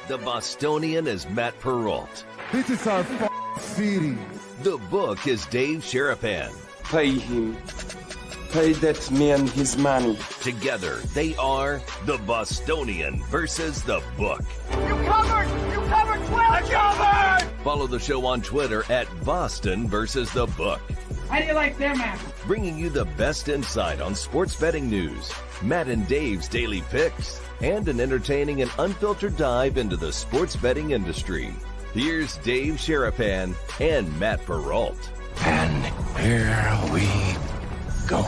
The Bostonian is Matt Perrault. This is our city. The Book is Dave Sherapan. Pay him. Pay that man his money. Together, they are the Bostonian versus the Book. You covered! You covered 12! Covered! Follow the show on Twitter at Boston versus the Book. How do you like them, man? Bringing you the best insight on sports betting news, Matt and Dave's daily picks, and an entertaining and unfiltered dive into the sports betting industry. Here's Dave Sherapan and Matt Perrault. And here we go.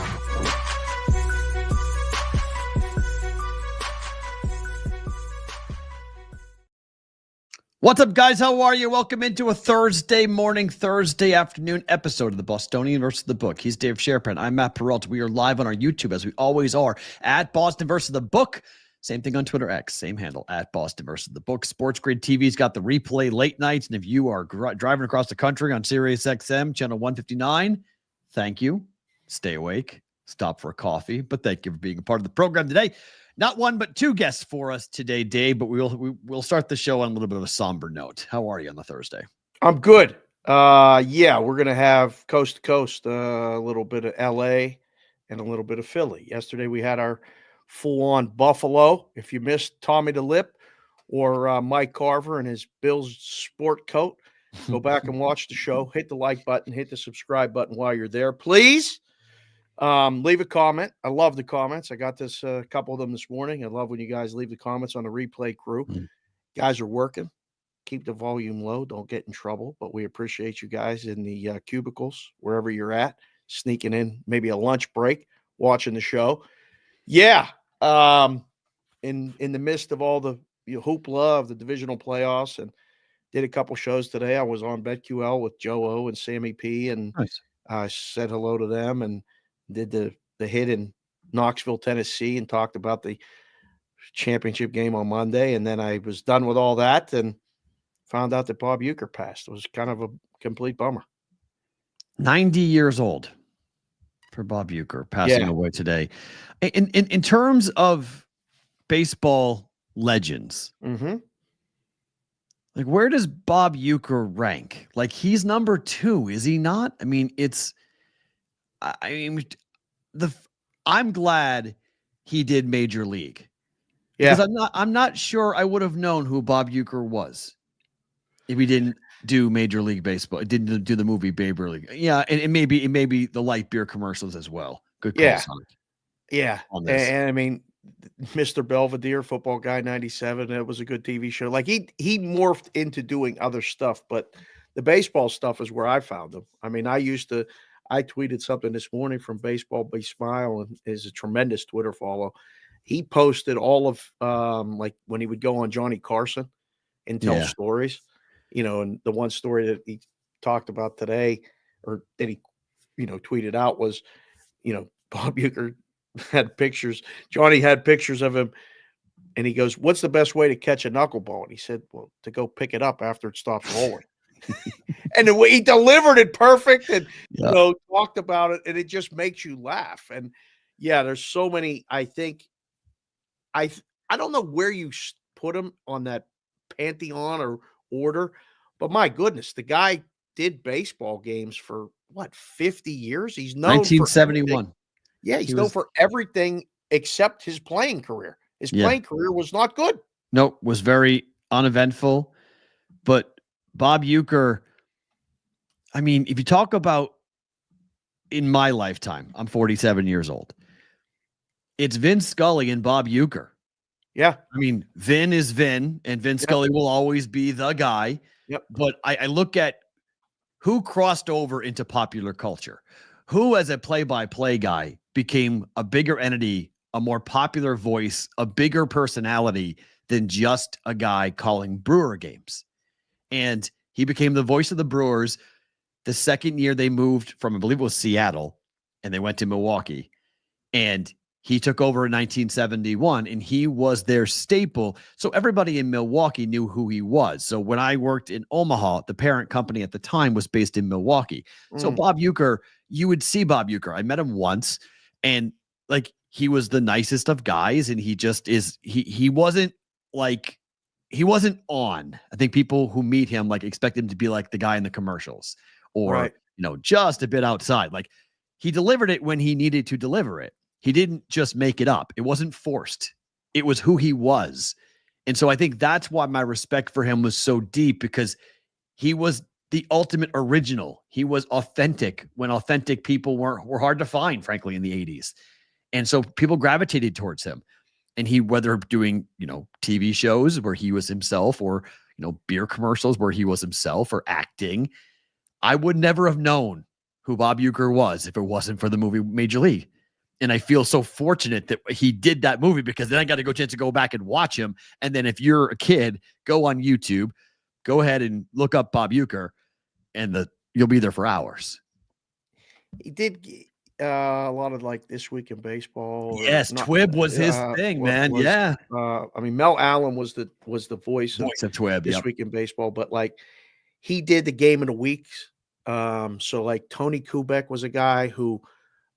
What's up, guys? How are you? Welcome into a Thursday morning, Thursday afternoon episode of the Bostonian versus the Book. He's Dave Sherapan. I'm Matt Perrault. We are live on our YouTube, as we always are, at Boston versus the Book. Same thing on Twitter X, same handle, at Boston versus the Book. Sports Grid TV's got the replay late nights, and if you are driving across the country on Sirius XM, channel 159, thank you. Stay awake. Stop for a coffee, but thank you for being a part of the program today. Not one, but two guests for us today, Dave, but we'll start the show on a little bit of a somber note. How are you on the Thursday? I'm good. Yeah, we're going to have coast to coast, a little bit of LA and a little bit of Philly. Yesterday we had our full-on Buffalo. If you missed Tommy DeLip or Mike Carver in his Bills sport coat, go back and watch the show. Hit the like button, hit the subscribe button while you're there, please. Leave a comment. I love the comments. I got this a couple of them this morning. I love when you guys leave the comments on the replay crew. Guys are working. Keep the volume low. Don't get in trouble. But we appreciate you guys in the cubicles, wherever you're at, sneaking in maybe a lunch break, watching the show. Yeah. In the midst of all the hoopla of the divisional playoffs, and did a couple shows today. I was on BetQL with Joe O and Sammy P, and I said hello to them and did the hit in Knoxville, Tennessee, and talked about the championship game on Monday. And then I was done with all that and found out that Bob Uecker passed. It was kind of a complete bummer. 90 years old for Bob Uecker, passing away today. In terms of baseball legends, like, where does Bob Uecker rank? Like, he's number 2, is he not? I mean, I'm glad he did Major League. Yeah. Because I'm not sure I would have known who Bob Uecker was if he didn't do Major League Baseball. It didn't do the movie Babe League. Yeah, and it may be the light beer commercials as well. Good call, Sonic. Yeah. And I mean, Mr. Belvedere, Football Guy 97, it was a good TV show. Like, he morphed into doing other stuff, but the baseball stuff is where I found him. I mean, I tweeted something this morning from Baseball Be Smile, and is a tremendous Twitter follow. He posted all of like when he would go on Johnny Carson and tell stories, and the one story that he talked about today, or that he, tweeted out was, Bob Uecker had pictures. Johnny had pictures of him, and he goes, "What's the best way to catch a knuckleball?" And he said, "Well, to go pick it up after it stops rolling." And the way he delivered it perfect, and talked about it, and it just makes you laugh. And yeah, there's so many. I think I don't know where you put him on that pantheon or order, but my goodness, the guy did baseball games for 50 years. He's known 1971. Yeah, he's known for everything except his playing career. His playing career was not good. No, was very uneventful. But Bob Uecker, I mean, if you talk about in my lifetime, I'm 47 years old. It's Vin Scully and Bob Uecker. Yeah. I mean, Vin is Vin, and Vin Scully will always be the guy. Yep. But I look at who crossed over into popular culture, who as a play-by-play guy became a bigger entity, a more popular voice, a bigger personality than just a guy calling Brewer games. And he became the voice of the Brewers the second year they moved from, I believe it was Seattle, and they went to Milwaukee. And he took over in 1971, and he was their staple. So everybody in Milwaukee knew who he was. So when I worked in Omaha, the parent company at the time was based in Milwaukee. So Bob Uecker, you would see Bob Uecker. I met him once, and like, he was the nicest of guys, and he just is, he wasn't like he wasn't on. I think people who meet him like expect him to be like the guy in the commercials or, Right. just a bit outside. Like he delivered it when he needed to deliver it. He didn't just make it up. It wasn't forced. It was who he was. And so I think that's why my respect for him was so deep, because he was the ultimate original. He was authentic when authentic people were hard to find, frankly, in the 80s. And so people gravitated towards him. And he, whether doing, TV shows where he was himself, or, beer commercials where he was himself, or acting, I would never have known who Bob Uecker was if it wasn't for the movie Major League. And I feel so fortunate that he did that movie, because then I got a chance to go back and watch him. And then if you're a kid, go on YouTube, go ahead and look up Bob Uecker, and you'll be there for hours. He did a lot of like This Week in Baseball. Yes, Twib was his thing, man. Mel Allen was the voice of Twib. This Week in Baseball, but like he did the Game of the Weeks. So like Tony Kubek was a guy who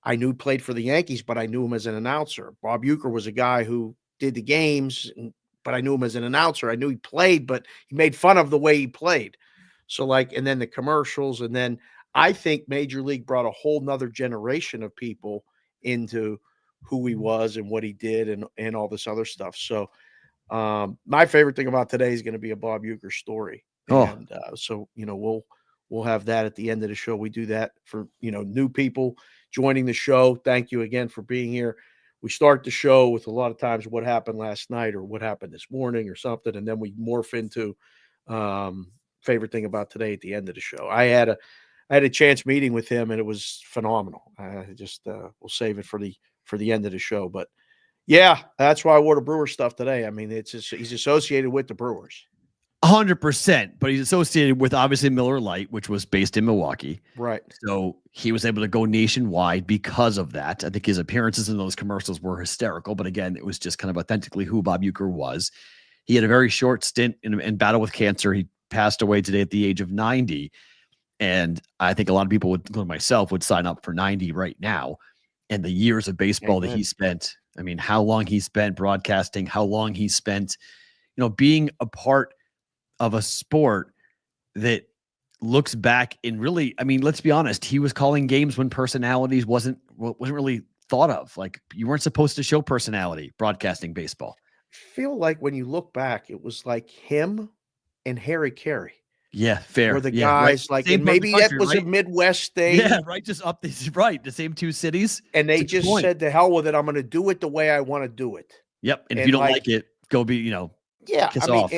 I knew played for the Yankees, but I knew him as an announcer. Bob Uecker was a guy who did the games, but I knew him as an announcer. I knew he played, but he made fun of the way he played. So like, and then the commercials, and then I think Major League brought a whole nother generation of people into who he was and what he did and all this other stuff. So my favorite thing about today is going to be a Bob Uecker story. And so, we'll have that at the end of the show. We do that for, new people joining the show. Thank you again for being here. We start the show with a lot of times what happened last night or what happened this morning or something. And then we morph into favorite thing about today at the end of the show. I had a chance meeting with him, and it was phenomenal. We'll save it for the end of the show. But yeah, that's why I wore the Brewers stuff today. I mean, he's associated with the Brewers. 100%, but he's associated with obviously Miller Lite, which was based in Milwaukee. Right. So he was able to go nationwide because of that. I think his appearances in those commercials were hysterical, but again, it was just kind of authentically who Bob Uecker was. He had a very short stint in battle with cancer. He passed away today at the age of 90. And I think a lot of people, including myself, would sign up for 90 right now. And the years of baseball that he spent, I mean, how long he spent broadcasting, how long he spent, being a part of a sport that looks back and really, I mean, let's be honest, he was calling games when personalities wasn't really thought of. Like, you weren't supposed to show personality broadcasting baseball. I feel like when you look back, it was like him and Harry Carey. Yeah, fair. Were the guys right. Like, and maybe that was a Midwest thing. Yeah, right. Just up these, right. The same two cities. And they just said, to hell with it. I'm going to do it the way I want to do it. Yep. And if you don't like it, go be, kiss off.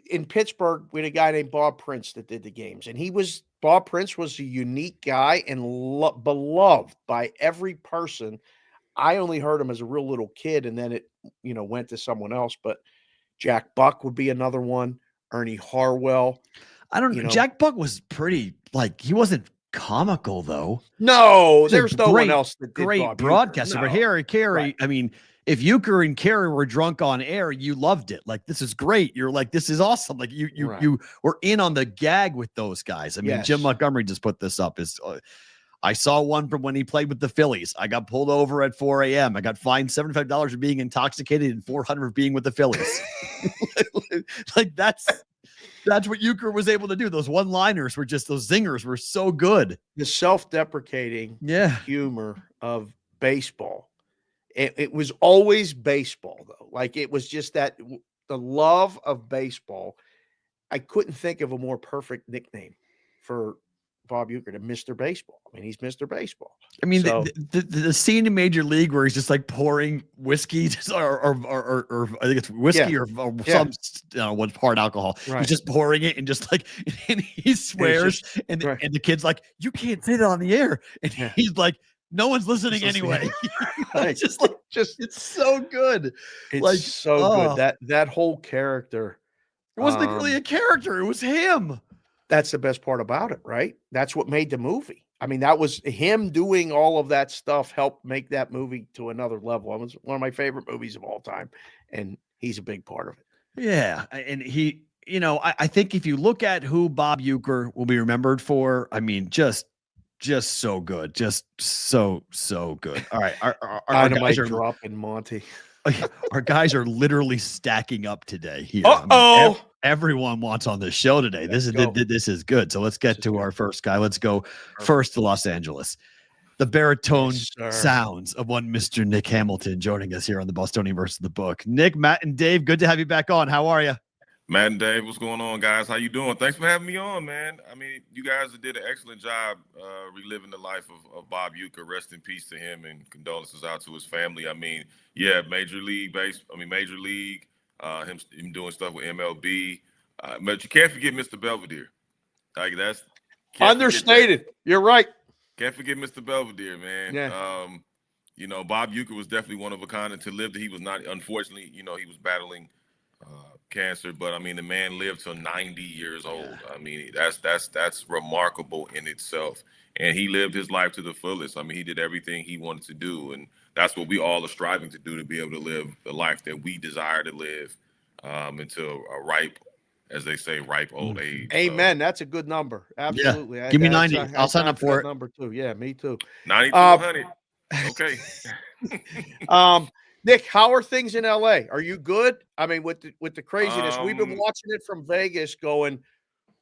In Pittsburgh, we had a guy named Bob Prince that did the games, and Bob Prince was a unique guy and beloved by every person. I only heard him as a real little kid, and then it, went to someone else. But Jack Buck would be another one. Ernie Harwell. I don't know. Jack Buck was pretty, he wasn't comical though. No, there's no one else that did great Bob broadcaster. No. But Harry Carey, right. I mean, if Uecker and Carey were drunk on air, you loved it. Like, this is great. You're like, this is awesome. Like you were in on the gag with those guys. I mean, yes. Jim Montgomery just put this up. I saw one from when he played with the Phillies. I got pulled over at 4 a.m. I got fined $75 for being intoxicated and $400 for being with the Phillies. Like that's what Uecker was able to do. Those one-liners were just, those zingers were so good. The self-deprecating humor of baseball. It was always baseball, though. Like, it was just that the love of baseball. I couldn't think of a more perfect nickname for Bob Uecker than Mr. Baseball. I mean, he's Mr. Baseball. I mean, so, the scene in Major League where he's just like pouring whiskey or I think it's whiskey or some what's hard alcohol. Right. He's just pouring it and just like, and he swears and the kid's like, you can't say that on the air. And he's like, no one's listening anyway. It's it's so good. It's so good. That whole character. It wasn't really a character. It was him. That's the best part about it, right? That's what made the movie. I mean, that was him doing all of that stuff helped make that movie to another level. It was one of my favorite movies of all time, and he's a big part of it. Yeah, and he, I think if you look at who Bob Uecker will be remembered for, I mean, just so good, just so good. All right, our guys are dropping Monty. Our guys are literally stacking up today here. Everyone wants on this show today. This is good. So let's get to our first guy. Let's go first to Los Angeles. The baritone sounds of one Mr. Nick Hamilton joining us here on the Bostonian versus the Book. Nick, Matt, and Dave, good to have you back on. How are you? Matt and Dave, what's going on, guys? How you doing? Thanks for having me on, man. I mean, you guys did an excellent job reliving the life of Bob Uecker. Rest in peace to him, and condolences out to his family. I mean, yeah, Major League, him doing stuff with MLB. But you can't forget Mr. Belvedere. Like that's understated. You're right. Can't forget Mr. Belvedere, man. Yeah. Bob Uecker was definitely one of a kind until lived. He was not, unfortunately, he was battling cancer, but I mean, the man lived till 90 years old. I mean, that's remarkable in itself. And he lived his life to the fullest. I mean, he did everything he wanted to do, and that's what we all are striving to do, to be able to live the life that we desire to live until a ripe, as they say, ripe old age. Amen. So, that's a good number. Absolutely. Yeah. Give me 90. I'll sign up for it. Number 2. Yeah, me too. 90 to 100. Okay. Nick, how are things in LA? Are you good? I mean, with the craziness, we've been watching it from Vegas going,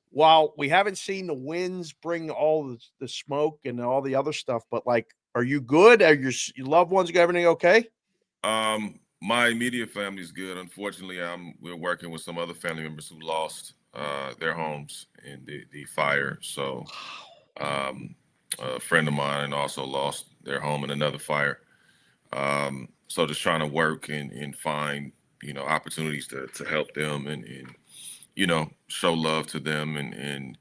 while we haven't seen the winds bring all the smoke and all the other stuff, but like, are you good? Are your loved ones, everything okay? My immediate family is good. Unfortunately, we're working with some other family members who lost their homes in the fire. So a friend of mine also lost their home in another fire. So just trying to work and find, opportunities to help them and show love to them and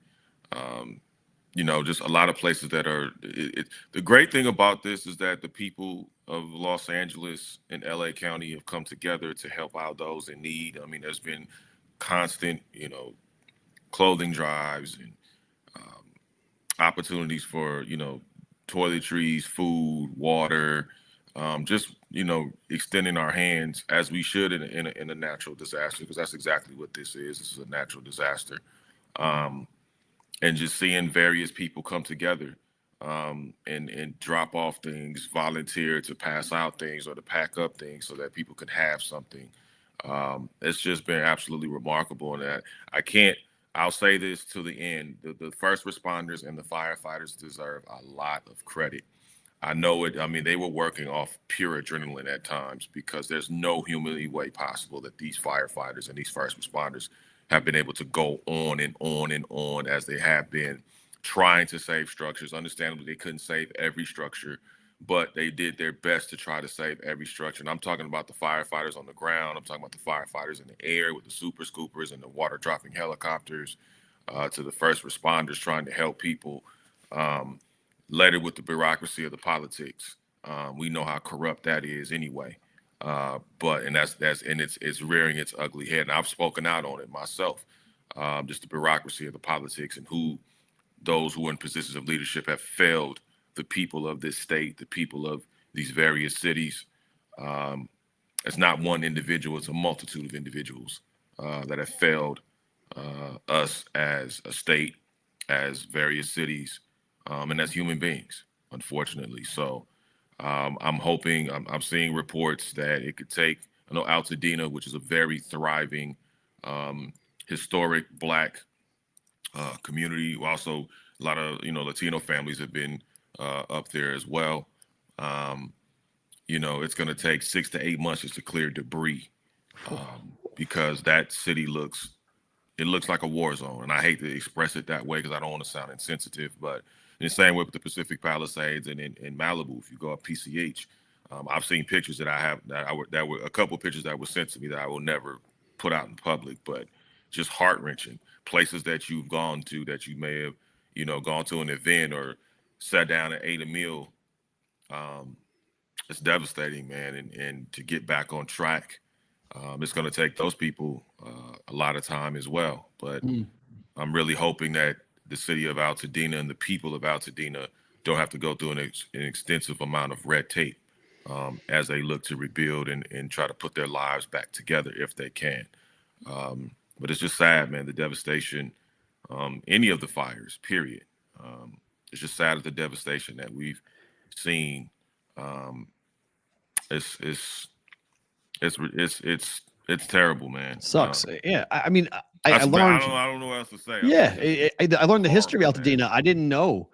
just a lot of places that are the great thing about this is that the people of Los Angeles and LA County have come together to help out those in need. I mean, there's been constant, clothing drives and opportunities for, toiletries, food, water, just extending our hands as we should in a natural disaster, because that's exactly what this is. This is a natural disaster, and just seeing various people come together and drop off things, volunteer to pass out things or to pack up things so that people can have something. It's just been absolutely remarkable, and I'll say this to the end: the first responders and the firefighters deserve a lot of credit. I know it. I mean, they were working off pure adrenaline at times, because there's no humanly way possible that these firefighters and these first responders have been able to go on and on and on as they have been trying to save structures. Understandably, they couldn't save every structure, but they did their best to try to save every structure. And I'm talking about the firefighters on the ground. I'm talking about the firefighters in the air with the super scoopers and the water dropping helicopters, to the first responders trying to help people. Later with the bureaucracy of the politics. We know how corrupt that is anyway. But it's rearing its ugly head. And I've spoken out on it myself. Just the bureaucracy of the politics and those who are in positions of leadership have failed the people of this state, the people of these various cities. It's not one individual, it's a multitude of individuals that have failed us as a state, as various cities, and as human beings, unfortunately. So I'm hoping, I'm seeing reports that it could take, I know Altadena, which is a very thriving, historic Black community. Also, a lot of, Latino families have been up there as well. It's going to take 6 to 8 months just to clear debris, because that city looks like a war zone. And I hate to express it that way because I don't want to sound insensitive, but in the same way with the Pacific Palisades and in Malibu, if you go up PCH, I've seen pictures that were a couple of pictures that were sent to me that I will never put out in public, but just heart-wrenching. Places that you've gone to, that you may have, gone to an event or sat down and ate a meal. It's devastating, man. And to get back on track, it's going to take those people a lot of time as well. But I'm really hoping that the city of Altadena and the people of Altadena don't have to go through an extensive amount of red tape as they look to rebuild and try to put their lives back together if they can. But it's just sad, man, the devastation, any of the fires, period. It's just sad at the devastation that we've seen. It's It's terrible, man. Sucks. Yeah. I mean, I I learned. don't know what else to say. Yeah. I learned the history of horrible, man. Altadena. I didn't know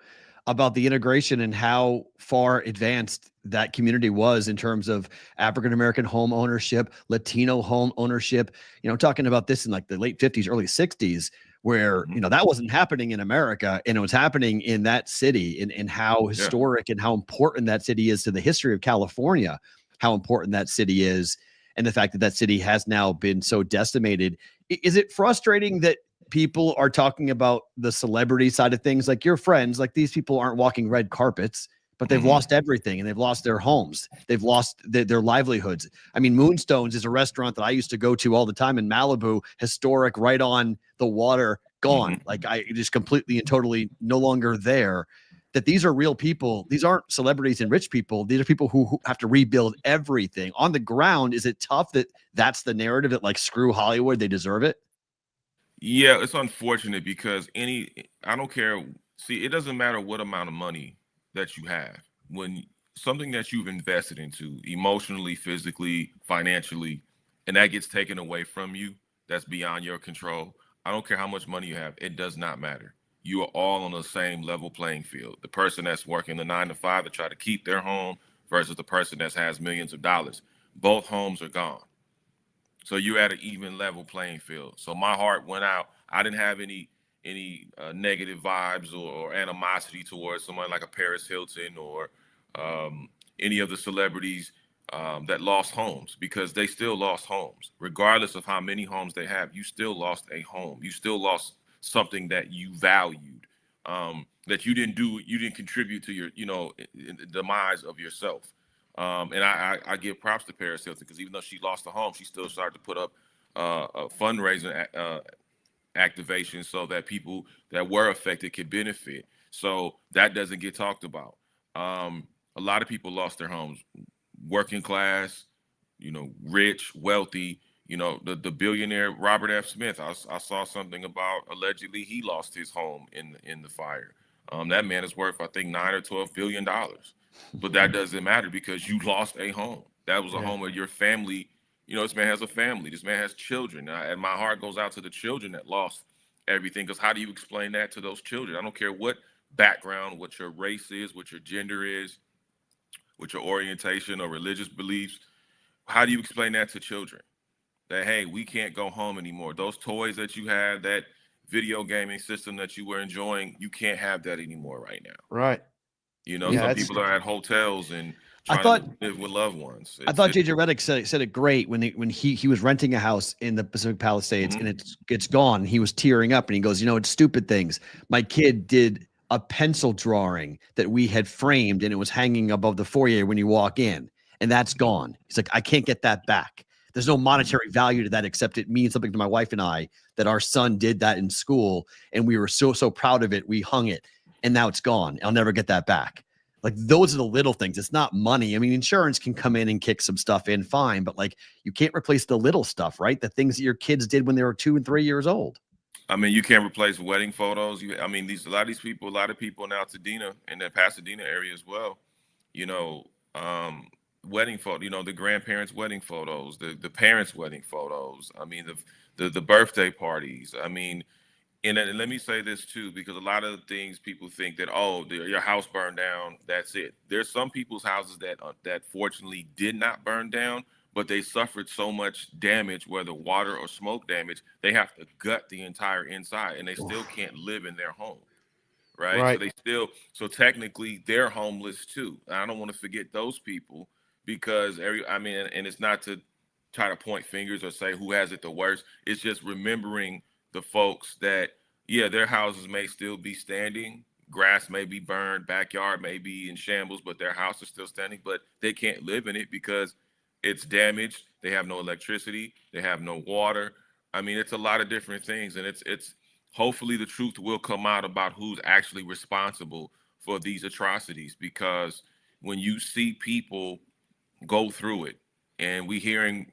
about the integration and how far advanced that community was in terms of African American home ownership, Latino home ownership. You know, talking about this in like the late 50s, early 60s, where that wasn't happening in America, and it was happening in that city, and how historic and how important that city is to the history of California, how important that city is, and the fact that that city has now been so decimated. Is it frustrating that people are talking about the celebrity side of things? Like your friends, like these people aren't walking red carpets, but they've lost everything, and they've lost their homes. They've lost their livelihoods. I mean, Moonstones is a restaurant that I used to go to all the time in Malibu, historic, right on the water, gone. Like I just completely and totally no longer there. That these are real people. These aren't celebrities and rich people. These are people who have to rebuild everything on the ground. Is it tough that that's the narrative, that like, screw Hollywood, they deserve it? Yeah, it's unfortunate because I don't care. See, it doesn't matter what amount of money that you have. When something that you've invested into emotionally, physically, financially, and that gets taken away from you, that's beyond your control. I don't care how much money you have. It does not matter. You are all on the same level playing field. The person that's working the 9 to 5 to try to keep their home versus the person that has millions of dollars. Both homes are gone. So you're at an even level playing field. So my heart went out. I didn't have any negative vibes or animosity towards someone like a Paris Hilton or any of the celebrities that lost homes, because they still lost homes. Regardless of how many homes they have, you still lost a home. You still lost something that you valued, that you didn't contribute to your, demise of yourself. And I give props to Paris Hilton, because even though she lost the home, she still started to put up a fundraising activation so that people that were affected could benefit. So that doesn't get talked about. A lot of people lost their homes, working class, rich, wealthy. The billionaire Robert F. Smith. I saw something about allegedly he lost his home in the fire. That man is worth, I think, $9 or $12 billion. But that doesn't matter because you lost a home. That was a home of your family. This man has a family. This man has children. And my heart goes out to the children that lost everything, because how do you explain that to those children? I don't care what background, what your race is, what your gender is, what your orientation or religious beliefs. How do you explain that to children? That, hey, we can't go home anymore. Those toys that you had, that video gaming system that you were enjoying, you can't have that anymore right now. Right. Some people are at hotels and trying to live with loved ones. I thought JJ Redick said it great when he was renting a house in the Pacific Palisades and it's gone. He was tearing up and he goes, it's stupid things. My kid did a pencil drawing that we had framed and it was hanging above the foyer when you walk in, and that's gone. He's like, I can't get that back. There's no monetary value to that, except it means something to my wife and I that our son did that in school and we were so proud of it. We hung it and now it's gone. I'll never get that back. Like, those are the little things. It's not money. I mean, insurance can come in and kick some stuff in, fine, but like, you can't replace the little stuff, right? The things that your kids did when they were 2 and 3 years old. I mean, you can't replace wedding photos. A lot of people in Altadena and the Pasadena area as well, wedding photo, the grandparents' wedding photos, the parents' wedding photos. I mean, the birthday parties. I mean, and let me say this too, because a lot of things people think that, your house burned down, that's it. There's some people's houses that fortunately did not burn down, but they suffered so much damage, whether water or smoke damage, they have to gut the entire inside, and they still can't live in their home. Right. So technically they're homeless too. I don't want to forget those people, because and it's not to try to point fingers or say who has it the worst. It's just remembering the folks that, their houses may still be standing, grass may be burned, backyard may be in shambles, but their house is still standing, but they can't live in it because it's damaged. They have no electricity. They have no water. I mean, it's a lot of different things, and it's hopefully the truth will come out about who's actually responsible for these atrocities, because when you see people go through it, and we hearing,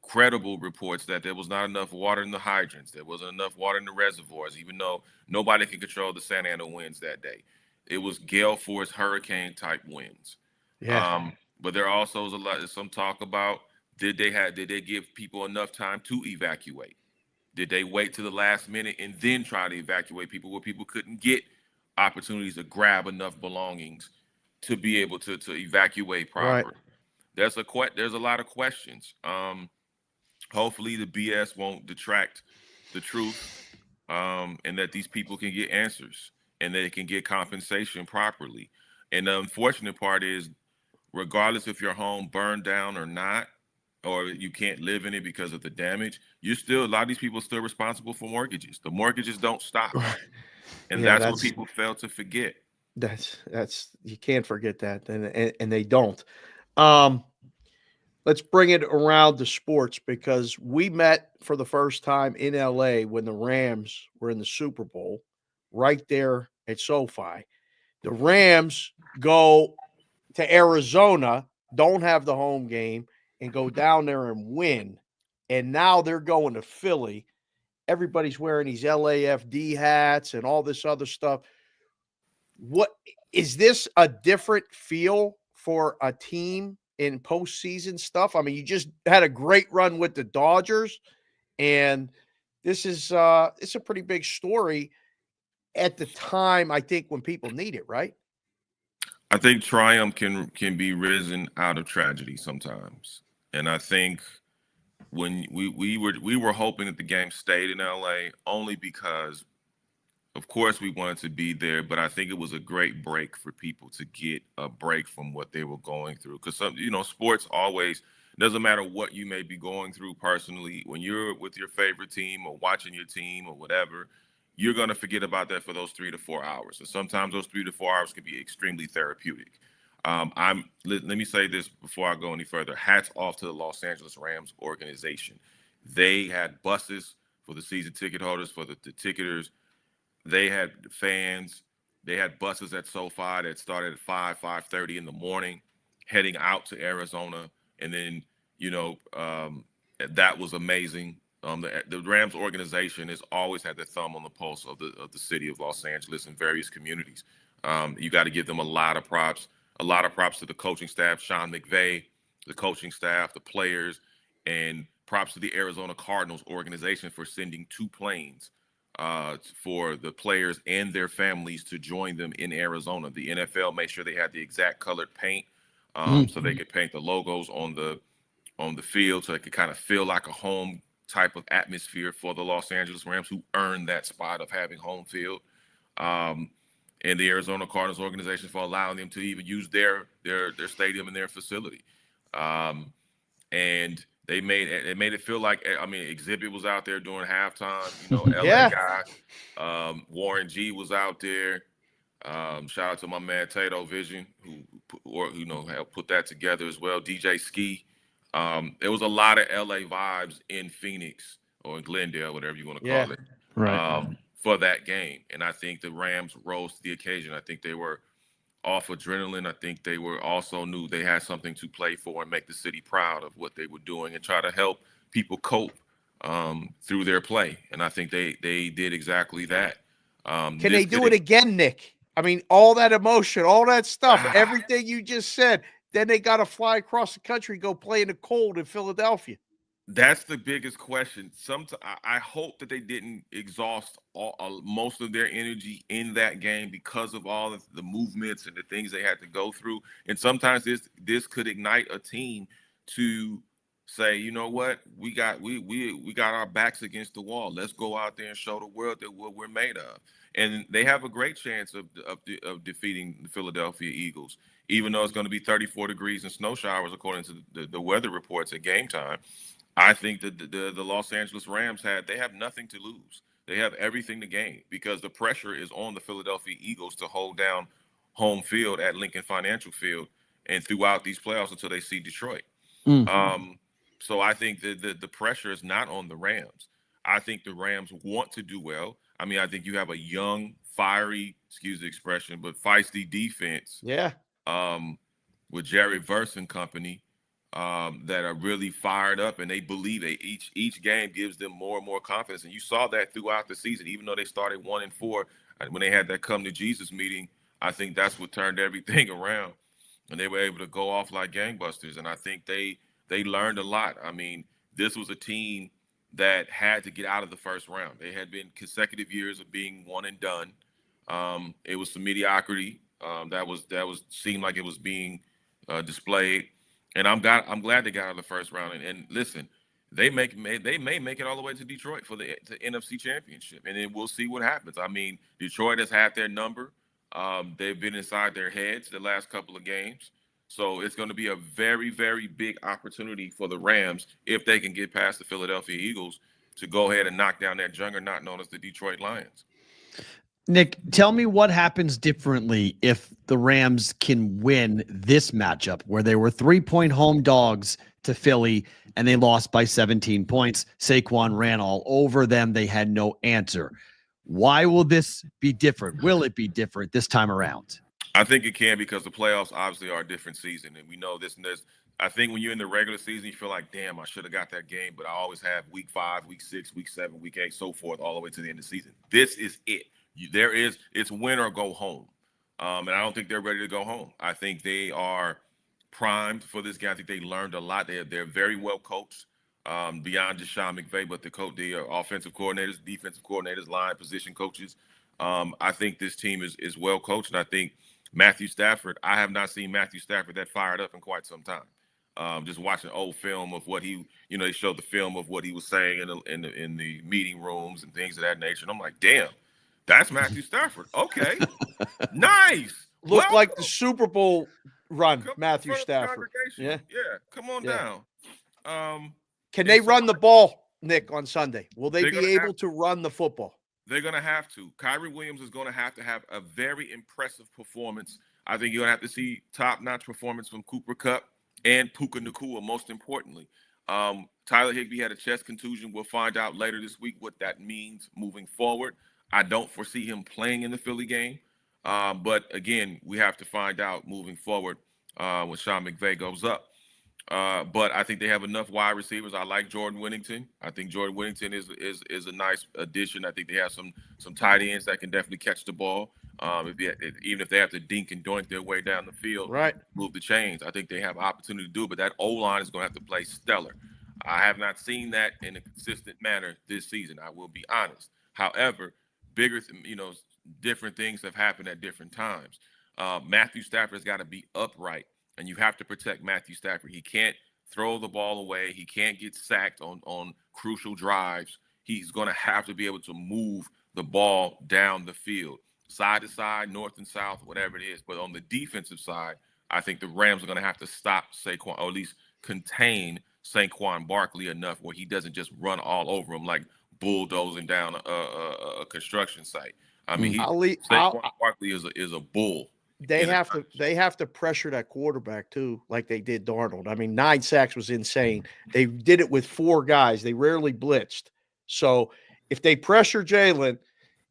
credible reports that there was not enough water in the hydrants, there wasn't enough water in the reservoirs, even though nobody can control the Santa Ana winds that day. It was gale force hurricane type winds. Yeah. But there also is some talk about Did they give people enough time to evacuate? Did they wait to the last minute and then try to evacuate people where people couldn't get opportunities to grab enough belongings to be able to evacuate properly? Right. There's a lot of questions. Hopefully the BS won't detract the truth, and that these people can get answers and they can get compensation properly. And the unfortunate part is, regardless if your home burned down or not, or you can't live in it because of the damage, a lot of these people are still responsible for mortgages. The mortgages don't stop. And Yeah, that's what people fail to forget. that's you can't forget that, and they don't. Let's bring it around to sports, because we met for the first time in LA when the Rams were in the Super Bowl, right there at SoFi. The Rams go to Arizona, don't have the home game, and go down there and win. And now they're going to Philly. Everybody's wearing these LAFD hats and all this other stuff. What is this a different feel for a team in postseason stuff? I mean, you just had a great run with the Dodgers, and this is it's a pretty big story at the time, I think, when people need it, right? I think triumph can be risen out of tragedy sometimes. And I think when we were hoping that the game stayed in LA, only because of course we wanted to be there, but I think it was a great break for people to get a break from what they were going through. Because sports always, doesn't matter what you may be going through personally, when you're with your favorite team or watching your team or whatever, you're going to forget about that for those 3 to 4 hours. And sometimes those 3 to 4 hours can be extremely therapeutic. Let me say this before I go any further. Hats off to the Los Angeles Rams organization. They had buses for the season ticket holders, for the ticketers. They had fans. They had buses at SoFi that started at 5:30 in the morning, heading out to Arizona. And then, that was amazing. The Rams organization has always had their thumb on the pulse of the city of Los Angeles and various communities. You got to give them a lot of props. A lot of props to the coaching staff, Sean McVay, the coaching staff, the players, and props to the Arizona Cardinals organization for sending 2 planes for the players and their families to join them in Arizona. The NFL made sure they had the exact colored paint, so they could paint the logos on the field, so it could kind of feel like a home type of atmosphere for the Los Angeles Rams, who earned that spot of having home field. And the Arizona Cardinals organization for allowing them to even use their stadium and their facility. And they made it feel like, Exhibit was out there during halftime, LA Yeah. guy. Warren G was out there. Shout out to my man Tato Vision, who helped put that together as well. DJ Ski. There was a lot of LA vibes in Phoenix or in Glendale, whatever you want to call it. Right. For that game. And I think the Rams rose to the occasion. I think they were off adrenaline. I think they were also knew they had something to play for and make the city proud of what they were doing and try to help people cope through their play. And I think they did exactly that. Can they do it again, Nick? I mean, all that emotion, all that stuff, everything you just said, then they got to fly across the country, go play in the cold in Philadelphia. That's the biggest question. I hope that they didn't exhaust most of their energy in that game because of all of the movements and the things they had to go through. And sometimes this could ignite a team to say, you know what, we got our backs against the wall. Let's go out there and show the world that what we're made of. And they have a great chance of defeating the Philadelphia Eagles, even though it's going to be 34 degrees and snow showers according to the weather reports at game time. I think that the Los Angeles Rams they have nothing to lose. They have everything to gain because the pressure is on the Philadelphia Eagles to hold down home field at Lincoln Financial Field and throughout these playoffs until they see Detroit. So I think that the pressure is not on the Rams. I think the Rams want to do well. I mean, I think you have a young, fiery, excuse the expression, but feisty defense. Yeah. With Jerry Verse and company. That are really fired up, and they believe each game gives them more and more confidence. And you saw that throughout the season, even though they started 1-4, when they had that come to Jesus meeting, I think that's what turned everything around. And they were able to go off like gangbusters. And I think they they learned a lot. I mean, this was a team that had to get out of the first round. They had been consecutive years of being one and done. It was some mediocrity that was seemed like it was being displayed, and I'm glad they got out of the first round. And listen, they may make it all the way to Detroit for the NFC Championship, and then we'll see what happens. I mean, Detroit has had their number. They've been inside their heads the last couple of games. So it's going to be a very, very big opportunity for the Rams if they can get past the Philadelphia Eagles to go ahead and knock down that juggernaut known as the Detroit Lions. Nick, tell me what happens differently if the Rams can win this matchup where they were 3-point home dogs to Philly and they lost by 17 points. Saquon ran all over them. They had no answer. Why will this be different? Will it be different this time around? I think it can, because the playoffs obviously are a different season, and we know this and this. I think when you're in the regular season, you feel like, damn, I should have got that game, but I always have week 5, week 6, week 7, week 8, so forth, all the way to the end of the season. This is it. It's win or go home, and I don't think they're ready to go home. I think they are primed for this game. I think they learned a lot. They're very well coached, beyond just Sean McVay, but the offensive coordinators, defensive coordinators, line position coaches. I think this team is well coached, and I think Matthew Stafford, I have not seen Matthew Stafford that fired up in quite some time. Just watching old film of what they showed the film of what he was saying in the meeting rooms and things of that nature. And I'm like, damn, that's Matthew Stafford. Okay, nice. Looked like the Super Bowl run, Matthew Stafford. Yeah, come on down. Can they run the ball, Nick, on Sunday? Will they be able to run the football? They're going to have to. Kyrie Williams is going to have a very impressive performance. I think you're going to have to see top-notch performance from Cooper Kupp and Puka Nacua, most importantly. Tyler Higbee had a chest contusion. We'll find out later this week what that means moving forward. I don't foresee him playing in the Philly game. But, again, we have to find out moving forward when Sean McVay goes up. But I think they have enough wide receivers. I like Jordan Whittington. I think Jordan Whittington is a nice addition. I think they have some tight ends that can definitely catch the ball. Even if they have to dink and doink their way down the field, right, move the chains, I think they have an opportunity to do it. But that O-line is going to have to play stellar. I have not seen that in a consistent manner this season. I will be honest. However, different things have happened at different times. Matthew Stafford's got to be upright. And you have to protect Matthew Stafford. He can't throw the ball away. He can't get sacked on crucial drives. He's going to have to be able to move the ball down the field, side to side, north and south, whatever it is. But on the defensive side, I think the Rams are going to have to stop Saquon, or at least contain Saquon Barkley enough where he doesn't just run all over him like bulldozing down a construction site. I mean, Saquon Barkley is a bull. They have to pressure that quarterback too, like they did Darnold. I mean, 9 sacks was insane. They did it with 4 guys. They rarely blitzed. So if they pressure Jalen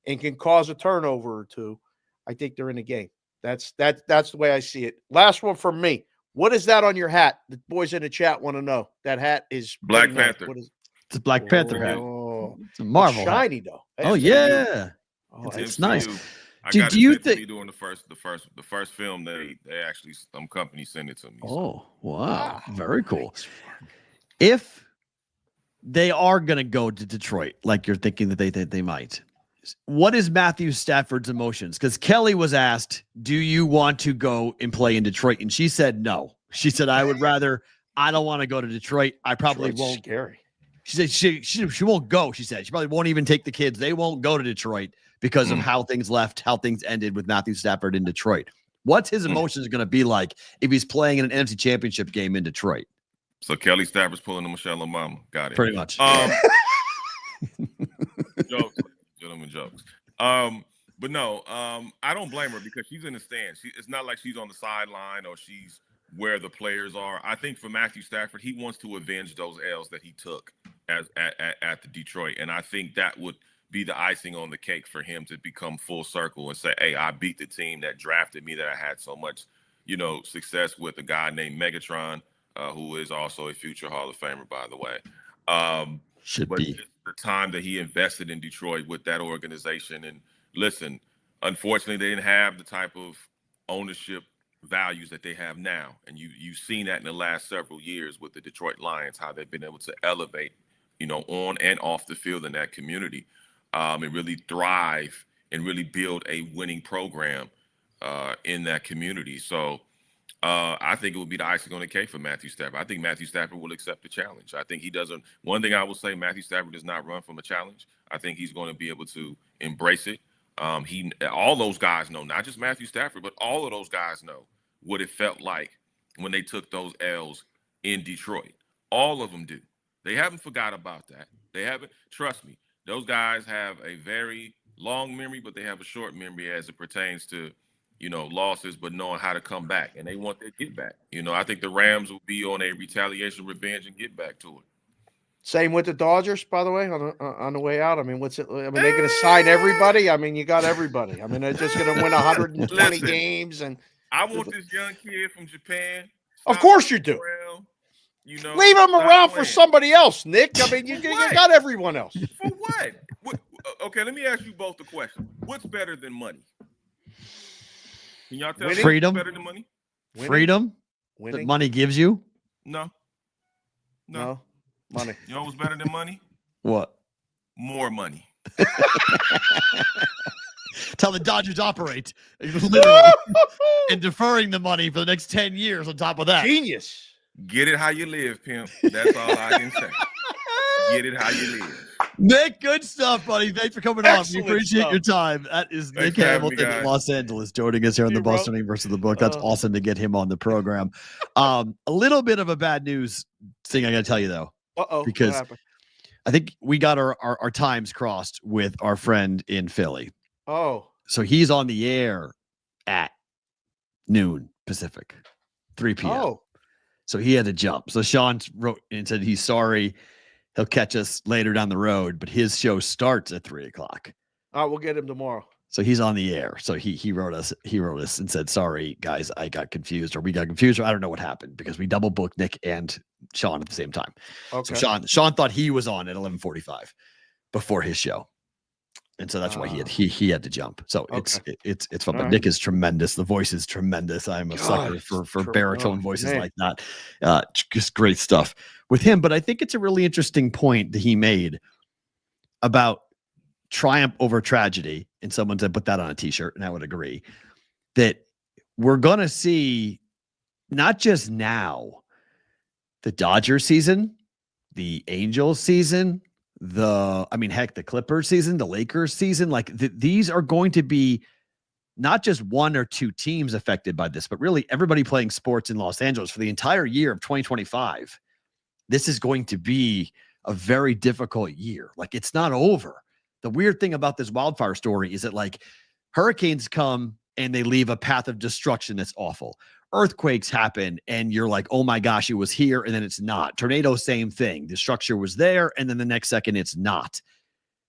and can cause a turnover or two, I think they're in the game. That's the way I see it. Last one from me. What is that on your hat? The boys in the chat want to know. That hat is Black Panther. What is It's a Black Panther hat. It's a Marvel it's shiny though. Oh yeah, it's nice. Do you think during the first film they actually some company sent it to me? Oh wow, very cool. If they are going to go to Detroit, like you're thinking that they might, what is Matthew Stafford's emotions? Because Kelly was asked, "Do you want to go and play in Detroit?" And she said no. She said, "I would rather. I don't want to go to Detroit. I probably Detroit's won't." Scary. She said she won't go. She said she probably won't even take the kids. They won't go to Detroit because of how things ended with Matthew Stafford in Detroit. What's his emotions going to be like if he's playing in an NFC Championship game in Detroit? So Kelly Stafford's pulling a Michelle Obama. Got it. Pretty much. Jokes, gentlemen, jokes. But no, I don't blame her because she's in the stands. It's not like she's on the sideline or she's where the players are. I think for Matthew Stafford, he wants to avenge those L's that he took at the Detroit, and I think that would be the icing on the cake for him to become full circle and say, "Hey, I beat the team that drafted me, that I had so much, success with." A guy named Megatron, who is also a future Hall of Famer, by the way. Should be the time that he invested in Detroit with that organization. And listen, unfortunately, they didn't have the type of ownership values that they have now. And you've seen that in the last several years with the Detroit Lions, how they've been able to elevate, on and off the field in that community, and really thrive and really build a winning program in that community. So I think it would be the icing on the cake for Matthew Stafford. I think Matthew Stafford will accept the challenge. I think he doesn't. One thing I will say, Matthew Stafford does not run from a challenge. I think he's going to be able to embrace it. All those guys know, not just Matthew Stafford, but all of those guys know what it felt like when they took those L's in Detroit. All of them do. They haven't forgot about that. They haven't. Trust me, those guys have a very long memory, but they have a short memory as it pertains to, losses, but knowing how to come back, and they want their get back. I think the Rams will be on a retaliation, revenge, and get back to it. Same with the Dodgers, by the way, on the way out. I mean, what's it? I mean, they're going to sign everybody. I mean, you got everybody. I mean, they're just going to win 120 games. And I want this young kid from Japan. Of course you do. Around, leave him around for somebody else, Nick. I mean, you got everyone else. For what? Okay, let me ask you both the question. What's better than money? Can y'all tell me freedom? What's better than money? Freedom that money gives you? No. Money. You know what's better than money? What? More money. Tell the Dodgers operate literally and deferring the money for the next 10 years on top of that. Genius. Get it how you live, pimp. That's all I can say. Get it how you live. Nick, good stuff, buddy. Thanks for coming on. We appreciate stuff. your time. That is Thanks Nick for having me, Hamilton in guys. Los Angeles joining us here on the Bostoning versus the Book. That's awesome to get him on the program. A little bit of a bad news thing I got to tell you, though. Because I think we got our times crossed with our friend in Philly. Oh. So he's on the air at noon Pacific, 3 p.m. Oh. So he had to jump. So Sean wrote and said he's sorry. He'll catch us later down the road, but his show starts at 3 o'clock. We'll get him tomorrow. So he's on the air. So he wrote us and said, sorry, guys, I got confused, or we got confused, or I don't know what happened, because we double booked Nick and Sean at the same time. Okay. So Sean thought he was on at 11:45 before his show. And so that's why he had to jump. So it's fun. But Nick is tremendous. The voice is tremendous. I'm a sucker for baritone voices like that. Just great stuff with him. But I think it's a really interesting point that he made about triumph over tragedy. And someone said, put that on a t-shirt, and I would agree that we're going to see not just now the Dodgers season, the Angels season, the Clippers season, the Lakers season, these are going to be not just one or two teams affected by this, but really everybody playing sports in Los Angeles for the entire year of 2025. This is going to be a very difficult year. It's not over. The weird thing about this wildfire story is that hurricanes come and they leave a path of destruction that's awful. Earthquakes happen and you're like, oh my gosh, it was here, and then it's not. Tornado, same thing. The structure was there, and then the next second it's not.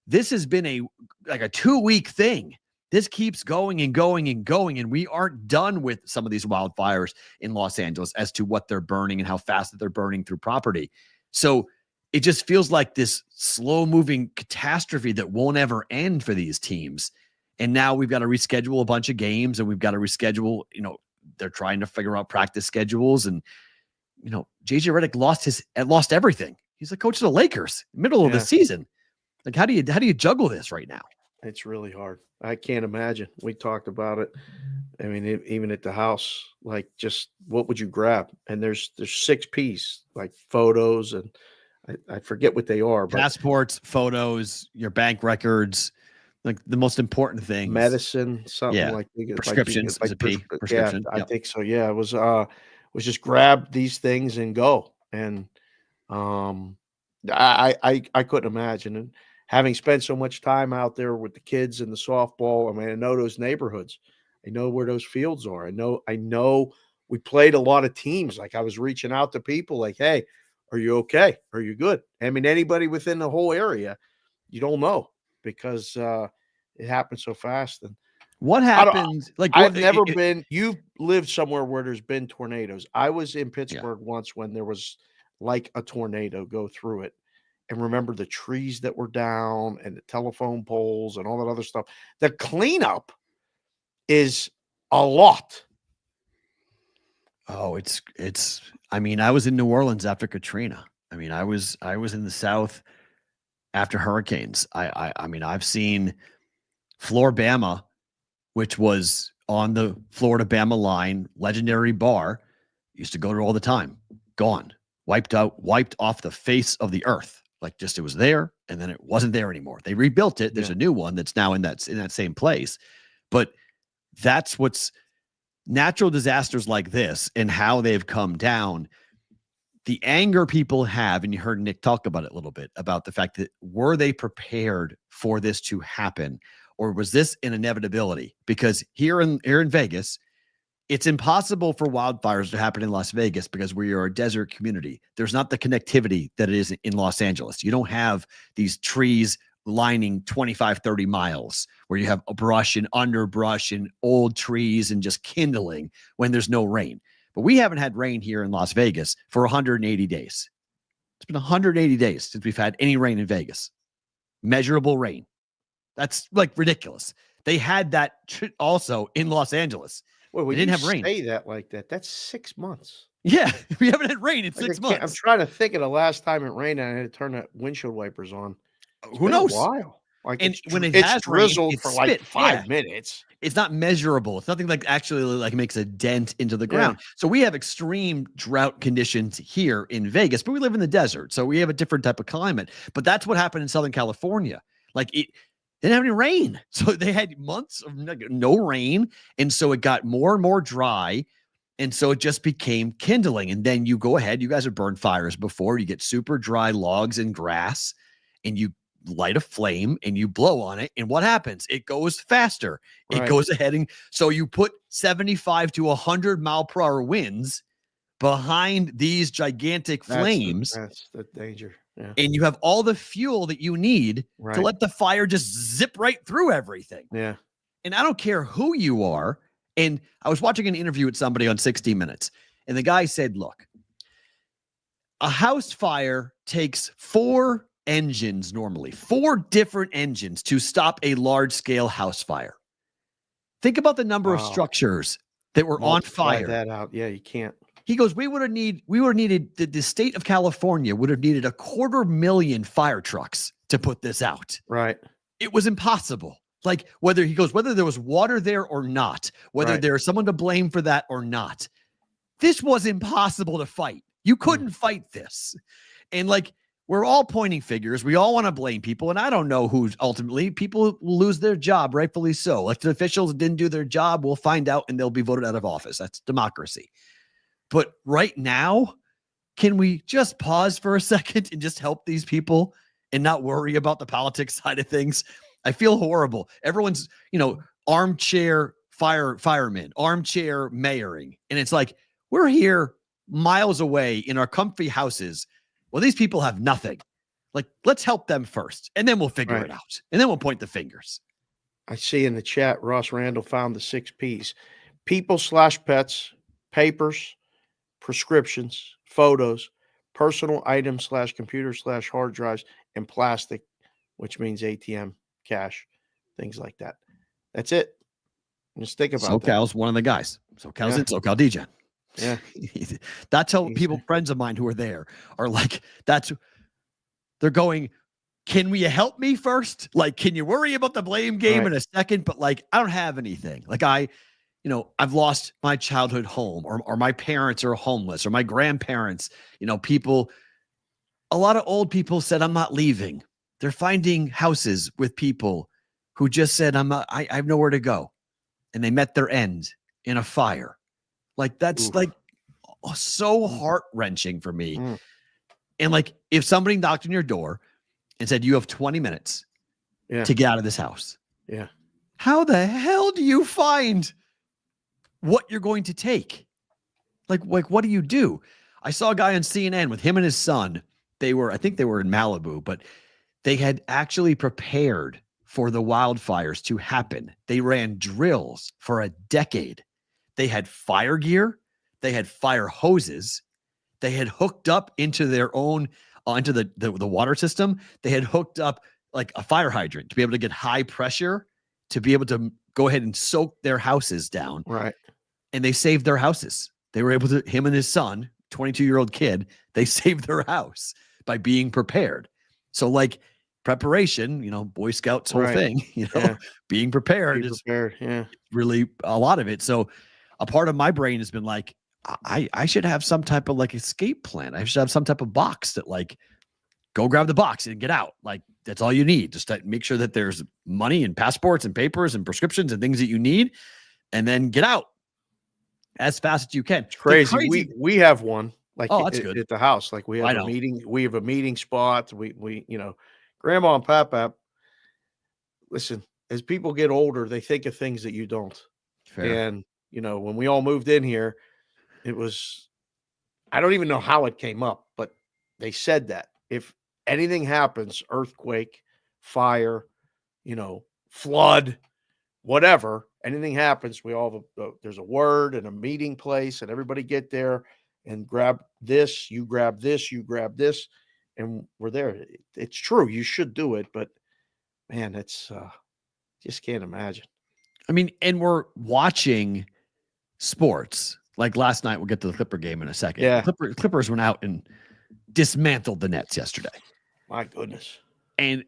This has been a 2-week thing. This keeps going and going and going, and we aren't done with some of these wildfires in Los Angeles as to what they're burning and how fast that they're burning through property. So it just feels like this slow-moving catastrophe that won't ever end for these teams. And now we've got to reschedule a bunch of games, and we've got to reschedule, they're trying to figure out practice schedules. And, JJ Redick lost everything. He's the coach of the Lakers, middle of the season. How do you juggle this right now? It's really hard. I can't imagine. We talked about it. I mean, even at the house, just what would you grab? And there's 6 P's, photos, and I forget what they are. But passports, photos, your bank records, the most important things. Medicine, something like prescriptions. Prescription. I think so. Yeah, it was just grab these things and go. And I couldn't imagine. And having spent so much time out there with the kids and the softball, I mean, I know those neighborhoods. I know where those fields are. I know we played a lot of teams. I was reaching out to people hey, are you okay? Are you good? I mean, anybody within the whole area, you don't know, because it happened so fast. And what happens? I've never been. You've lived somewhere where there's been tornadoes. I was in Pittsburgh once when there was a tornado go through it, and remember the trees that were down and the telephone poles and all that other stuff. The cleanup is a lot. Oh, I mean, I was in New Orleans after Katrina. I mean, I was in the South after hurricanes. I mean, I've seen Floribama, which was on the Florida-Bama line, legendary bar, used to go to all the time, gone, wiped off the face of the earth. Like, just it was there, and then it wasn't there anymore. They rebuilt it. There's a new one that's now in that same place. But that's what's natural disasters like this and how they've come down. The anger people have, and you heard Nick talk about it a little bit, about the fact that were they prepared for this to happen, or was this an inevitability? Because here in Vegas, it's impossible for wildfires to happen in Las Vegas because we are a desert community. There's not the connectivity that it is in Los Angeles. You don't have these trees lining 25, 30 miles where you have a brush and underbrush and old trees and just kindling when there's no rain. But we haven't had rain here in Las Vegas for 180 days. It's been 180 days since we've had any rain in Vegas. Measurable rain. That's like ridiculous. They had that also in Los Angeles. Well, they didn't have rain. Say that like that. That's 6 months. Yeah, we haven't had rain in 6 months. I'm trying to think of the last time it rained and I had to turn the windshield wipers on. Who knows? A while. Like, and when it has drizzled for like 5 minutes. It's not measurable. It's nothing like actually like makes a dent into the ground. So we have extreme drought conditions here in Vegas, but we live in the desert. So we have a different type of climate. But that's what happened in Southern California. Like, it didn't have any rain. So they had months of no rain. And so it got more and more dry. And so it just became kindling. And then you go ahead. You guys have burned fires before. You get super dry logs and grass, and you light a flame and you blow on it. And what happens? It goes faster. It goes ahead. And so you put 75 to 100 mile per hour winds behind these gigantic flames. That's the danger. Yeah. And you have all the fuel that you need to let the fire just zip right through everything. Yeah. And I don't care who you are. And I was watching an interview with somebody on 60 Minutes, and the guy said, look, a house fire takes 4 engines normally, 4 different engines to stop a large-scale house fire. Think about the number of structures that were on fire. That out. Yeah, you can't. He goes, we would have needed the state of California would have needed 250,000 fire trucks to put this out. Right. It was impossible. Like, whether there was water there or not, whether there's someone to blame for that or not, this was impossible to fight. You couldn't fight this. And like, we're all pointing fingers. We all want to blame people. And I don't know who's ultimately, people will lose their job, rightfully so. Elected officials didn't do their job. We'll find out and they'll be voted out of office. That's democracy. But right now, can we just pause for a second and just help these people and not worry about the politics side of things? I feel horrible. Everyone's, armchair firemen, armchair mayoring. And it's like, we're here miles away in our comfy houses. Well, these people have nothing. Like, let's help them first, and then we'll figure it out. And then we'll point the fingers. I see in the chat, Ross Randall found the 6 Ps: people/pets, papers, prescriptions, photos, personal items/computer/hard drives, and plastic, which means ATM, cash, things like that. That's it. Just think about that. SoCal's one of the guys. SoCal's in SoCal DJ. Yeah. That's how friends of mine who are there are like, they're going, can we help me first? Like, can you worry about the blame game in a second? But like, I don't have anything. Like, I've lost my childhood home, or my parents are homeless, or my grandparents, people, a lot of old people said, I'm not leaving. They're finding houses with people who just said, I have nowhere to go. And they met their end in a fire. Like, that's like so heart-wrenching for me. And like, if somebody knocked on your door and said, you have 20 minutes to get out of this house. Yeah. How the hell do you find what you're going to take? Like, what do you do? I saw a guy on CNN with him and his son. I think they were in Malibu, but they had actually prepared for the wildfires to happen. They ran drills for a decade. They had fire gear. They had fire hoses. They had hooked up into their own, into the water system. They had hooked up like a fire hydrant to be able to get high pressure, to be able to go ahead and soak their houses down. Right. And they saved their houses. They were able to, him and his son, 22-year-old kid, they saved their house by being prepared. So like preparation, Boy Scouts whole thing, being prepared is really a lot of it. So a part of my brain has been like, I should have some type of like escape plan. I should have some type of box that like, go grab the box and get out. Like that's all you need. Just to make sure that there's money and passports and papers and prescriptions and things that you need, and then get out as fast as you can. It's crazy. We have one like that's good. At the house. Like we have a meeting. We have a meeting spot. We Grandma and Papa. Listen, as people get older, they think of things that you don't. Fair. And when we all moved in here, it was. I don't even know how it came up, but they said that if anything happens, earthquake, fire, flood, whatever, anything happens, we all have there's a word and a meeting place, and everybody get there and grab this, you grab this, you grab this, and we're there. It's true. You should do it, but man, it's just can't imagine. I mean, and we're watching sports. Like last night, we'll get to the Clipper game in a second. Yeah. Clippers went out and dismantled the Nets yesterday. My goodness. And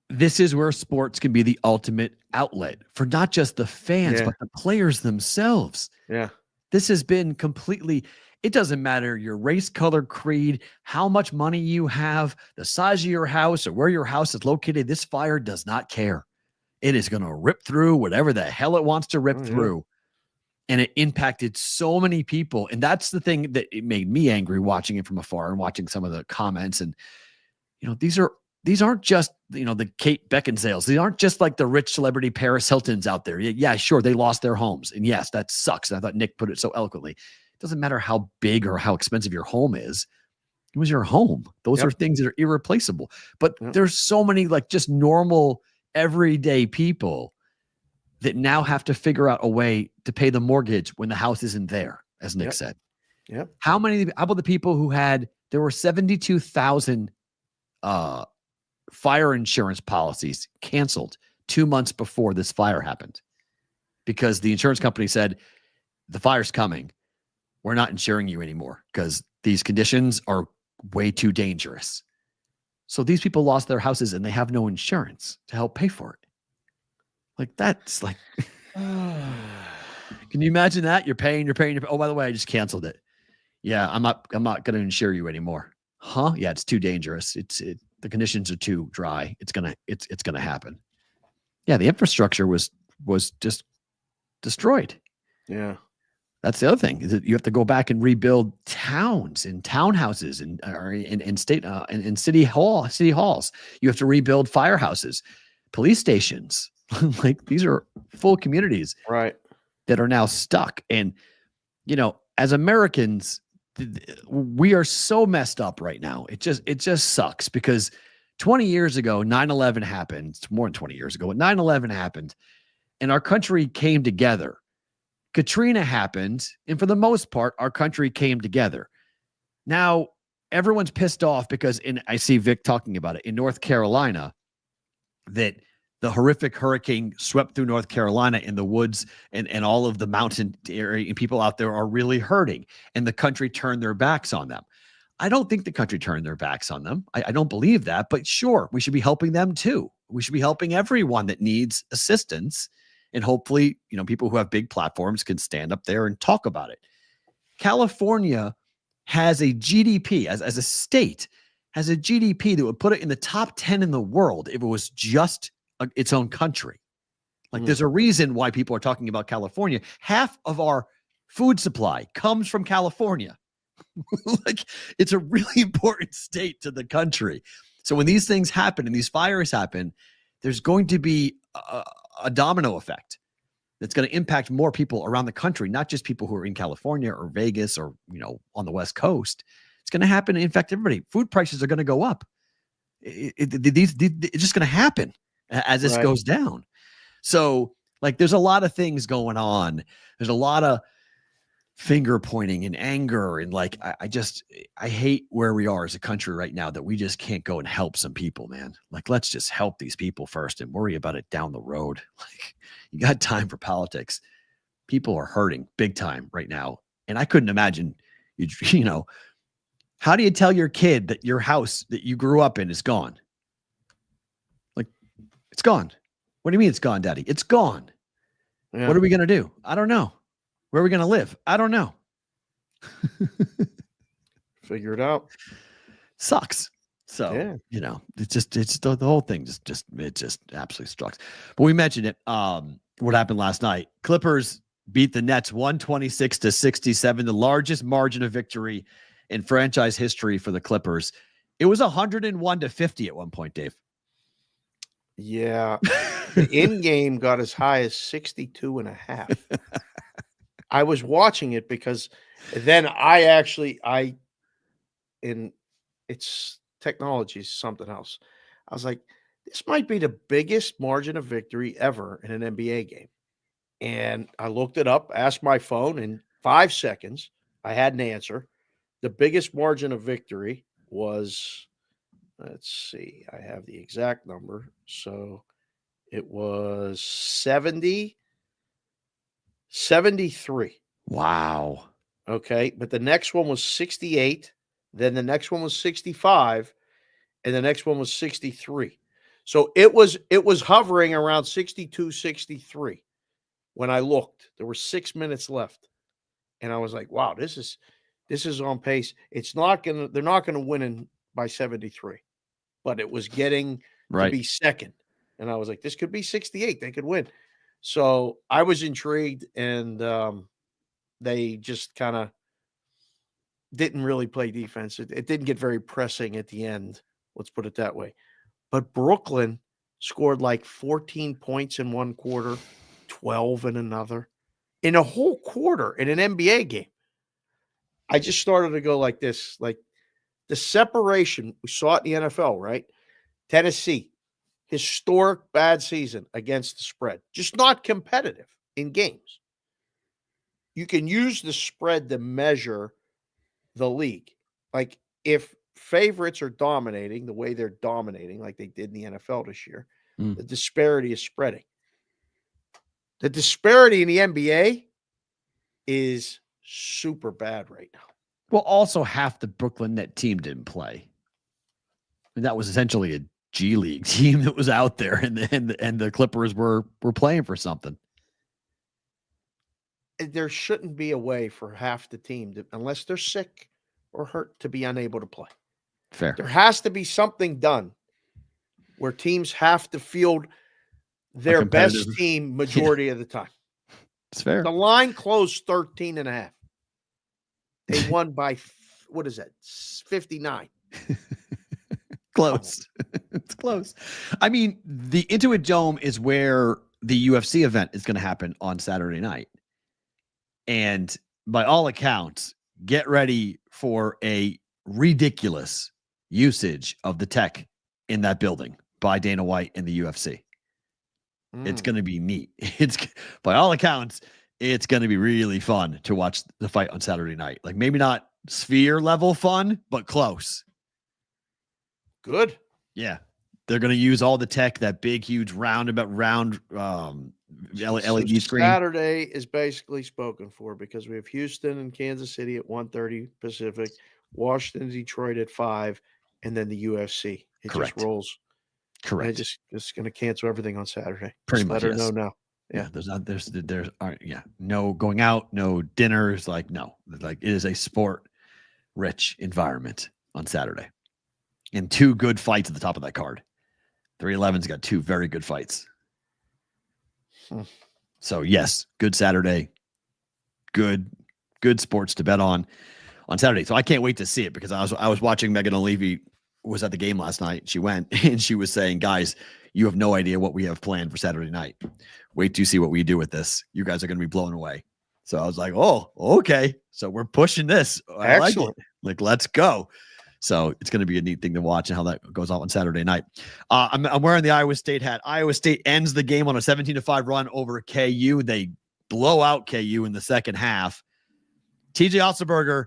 this is where sports can be the ultimate outlet for not just the fans, but the players themselves. Yeah. This has been completely, it doesn't matter your race, color, creed, how much money you have, the size of your house, or where your house is located. This fire does not care. It is going to rip through whatever the hell it wants to rip through. And it impacted so many people. And that's the thing that it made me angry watching it from afar and watching some of the comments. And, these aren't just, the Kate Beckinsales. These aren't just like the rich celebrity Paris Hiltons out there. Yeah, sure. They lost their homes. And yes, that sucks. And I thought Nick put it so eloquently. It doesn't matter how big or how expensive your home is. It was your home. Those are things that are irreplaceable. But there's so many like just normal, everyday people that now have to figure out a way to pay the mortgage when the house isn't there, as Nick said. Yep. How about the people who there were 72,000 fire insurance policies canceled 2 months before this fire happened because the insurance company said, the fire's coming. We're not insuring you anymore because these conditions are way too dangerous. So these people lost their houses and they have no insurance to help pay for it. Like that's like, can you imagine that? You're paying. Oh, by the way, I just canceled it. Yeah, I'm not going to insure you anymore. Huh? Yeah, it's too dangerous. The conditions are too dry. It's gonna happen. Yeah, the infrastructure was just destroyed. Yeah, that's the other thing is that you have to go back and rebuild towns and townhouses and state and city halls. You have to rebuild firehouses, police stations. Like these are full communities, right? That are now stuck. And as Americans, we are so messed up right now. It just sucks because 20 years ago, 9/11 happened. It's more than 20 years ago, but 9/11 happened and our country came together. Katrina happened. And for the most part, our country came together. Now everyone's pissed off because I see Vic talking about it in North Carolina, that the horrific hurricane swept through North Carolina in the woods and all of the mountain area and people out there are really hurting and the country turned their backs on them. I don't think the country turned their backs on them. I don't believe that, but sure, we should be helping them too. We should be helping everyone that needs assistance. And hopefully, people who have big platforms can stand up there and talk about it. California has a GDP as a state has a GDP that would put it in the top 10 in the world if it was just its own country. Like there's a reason why people are talking about California. Half of our food supply comes from California. Like it's a really important state to the country. So when these things happen and these fires happen, there's going to be a domino effect that's going to impact more people around the country, not just people who are in California or Vegas or, on the West Coast. It's going to happen. In fact, everybody, food prices are going to go up. It's just going to happen as this goes down. So like, there's a lot of things going on. There's a lot of finger pointing and anger. And like, I hate where we are as a country right now that we just can't go and help some people, man. Like, let's just help these people first and worry about it down the road. Like you got time for politics. People are hurting big time right now. And I couldn't imagine, you know, how do you tell your kid that your house that you grew up in is gone? Like, it's gone. What do you mean it's gone, Daddy? It's gone. Yeah. What are we going to do? I don't know. Where are we going to live? I don't know. Figure it out. Sucks. So, Yeah. you know, it's the whole thing just absolutely sucks. But we mentioned it. What happened last night? Clippers beat the Nets 126-67, the largest margin of victory in franchise history for the Clippers. It was 101-50 at one point, Dave. Yeah. The in-game got as high as 62.5. I was watching it because then it's technology is something else. I was like, this might be the biggest margin of victory ever in an NBA game. And I looked it up, asked my phone, in 5 seconds, I had an answer. The biggest margin of victory was, let's see, I have the exact number. So it was 73. Wow. Okay. But the next one was 68. Then the next one was 65. And the next one was 63. So it was hovering around 62, 63 when I looked. There were 6 minutes left. And I was like, wow, this is on pace. They're not gonna win by 73, but it was getting to be second. And I was like, this could be 68. They could win. So I was intrigued, and they just kind of didn't really play defense. It didn't get very pressing at the end. Let's put it that way. But Brooklyn scored like 14 points in one quarter, 12 in another, in a whole quarter in an NBA game. I just started to go like this, like the separation. We saw it in the NFL, right? Tennessee, historic bad season against the spread, just not competitive in games. You can use the spread to measure the league. Like if favorites are dominating the way they're dominating, like they did in the NFL this year, the disparity is spreading. The disparity in the NBA is super bad right now. Well, also half the Brooklyn Net team didn't play. And that was essentially a G League team that was out there, and the Clippers were playing for something. There shouldn't be a way for half the team, unless they're sick or hurt, to be unable to play. Fair. There has to be something done where teams have to field their best team majority of the time. It's fair. The line closed 13.5. They won by, what is that, 59. Close. It's close. I mean, the Intuit Dome is where the UFC event is going to happen on Saturday night. And by all accounts, get ready for a ridiculous usage of the tech in that building by Dana White and the UFC. It's going to be neat. It's, by all accounts, it's going to be really fun to watch the fight on Saturday night. Like maybe not Sphere level fun, but close. Good. Yeah. They're going to use all the tech, that big, huge round LED screen. Saturday is basically spoken for because we have Houston and Kansas City at 1:30 Pacific, Washington, Detroit at 5, and then the UFC. It Correct. just rolls. Correct. Just going to cancel everything on Saturday. Pretty just much. let her Yes. know now. Yeah. There's no going out, no dinners. Like, no, like it is a sport rich environment on Saturday, and 2 good fights at the top of that card. 311's got 2 very good fights. So yes, good Saturday, good sports to bet on Saturday. So I can't wait to see it because I was watching Megan O'Leary was at the game last night. She went and she was saying, guys, you have no idea what we have planned for Saturday night. Wait to see what we do with this. You guys are going to be blown away. So I was like, oh, okay. So we're pushing this. I like it. Like, let's go. So it's going to be a neat thing to watch and how that goes on Saturday night. I'm wearing the Iowa State hat. Iowa State ends the game on a 17-5 run over KU. They blow out KU in the second half. TJ Otzelberger,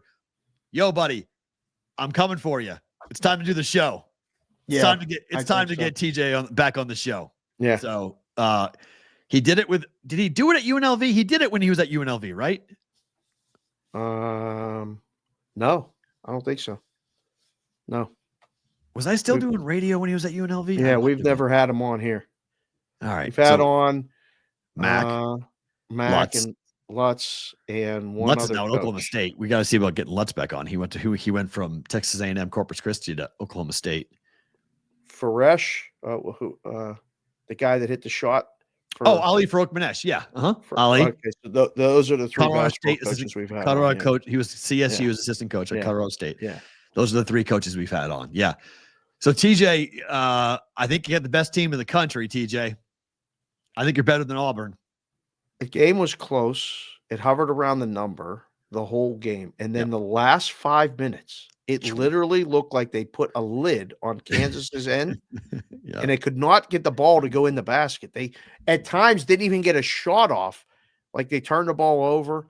yo, buddy, I'm coming for you. It's time to do the show. It's time to get TJ back on the show. Yeah. So he did it with. Did he do it at UNLV? He did it when he was at UNLV, right? No, I don't think so. No. Was I still doing radio when he was at UNLV? Yeah, we've never had him on here. All right. We've had on Mac, Mac Lutz. and Lutz and one Lutz other is now at coach. Oklahoma State. We got to see about getting Lutz back on. He went from Texas A&M Corpus Christi to Oklahoma State. Faresh, the guy that hit the shot. Ali Farouk-Manesh. Yeah. Ali. Okay, so those are the three Colorado basketball State coaches we've had. Colorado on, yeah. coach. He was CSU's assistant coach at Colorado State. Yeah. Those are the three coaches we've had on. Yeah. So TJ, I think you got the best team in the country, TJ. I think you're better than Auburn. The game was close. It hovered around the number the whole game. And then the last 5 minutes, it literally looked like they put a lid on Kansas's end and they could not get the ball to go in the basket. They at times didn't even get a shot off. Like they turned the ball over.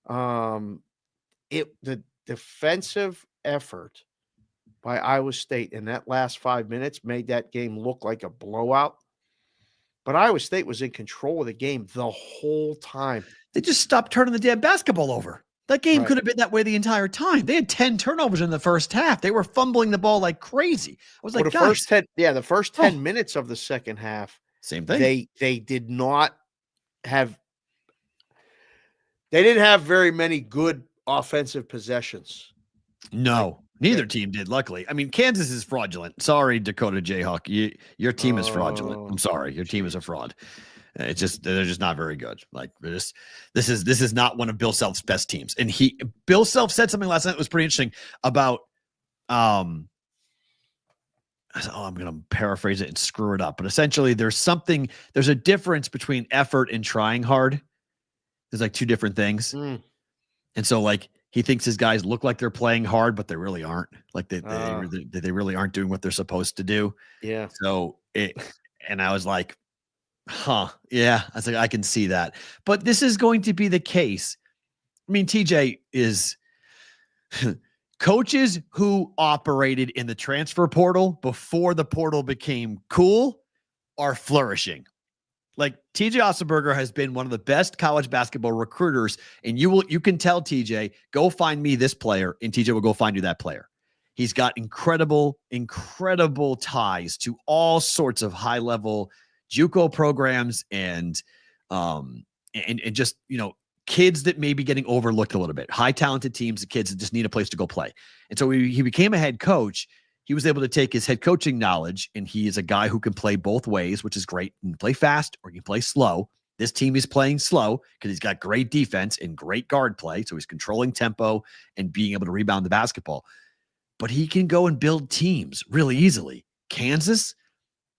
The defensive effort by Iowa State in that last 5 minutes made that game look like a blowout. But Iowa State was in control of the game the whole time. They just stopped turning the damn basketball over. That game could have been that way the entire time. They had 10 turnovers in the first half. They were fumbling the ball like crazy. I was like, the first 10 minutes of the second half, same thing. They did not have. They didn't have very many good offensive possessions. No, neither team did. Luckily, I mean, Kansas is fraudulent. Sorry, Dakota Jayhawk. Your team is fraudulent. I'm sorry, your team is a fraud. They're just not very good. Like this is not one of Bill Self's best teams. And Bill Self said something last night that was pretty interesting about I'm going to paraphrase it and screw it up, but essentially there's a difference between effort and trying hard. There's like two different things. And so like he thinks his guys look like they're playing hard, but they really aren't. Like they really aren't doing what they're supposed to do. Yeah. So and I was like, yeah, I was like, I can see that. But this is going to be the case. I mean, TJ is coaches who operated in the transfer portal before the portal became cool are flourishing. Like TJ Ossenberger has been one of the best college basketball recruiters, and you can tell TJ, go find me this player, and TJ will go find you that player. He's got incredible ties to all sorts of high level JUCO programs and just, kids that may be getting overlooked a little bit, high talented teams, the kids that just need a place to go play. And so he became a head coach. He was able to take his head coaching knowledge, and he is a guy who can play both ways, which is great. You can play fast or you can play slow. This team is playing slow because he's got great defense and great guard play. So he's controlling tempo and being able to rebound the basketball. But he can go and build teams really easily. Kansas,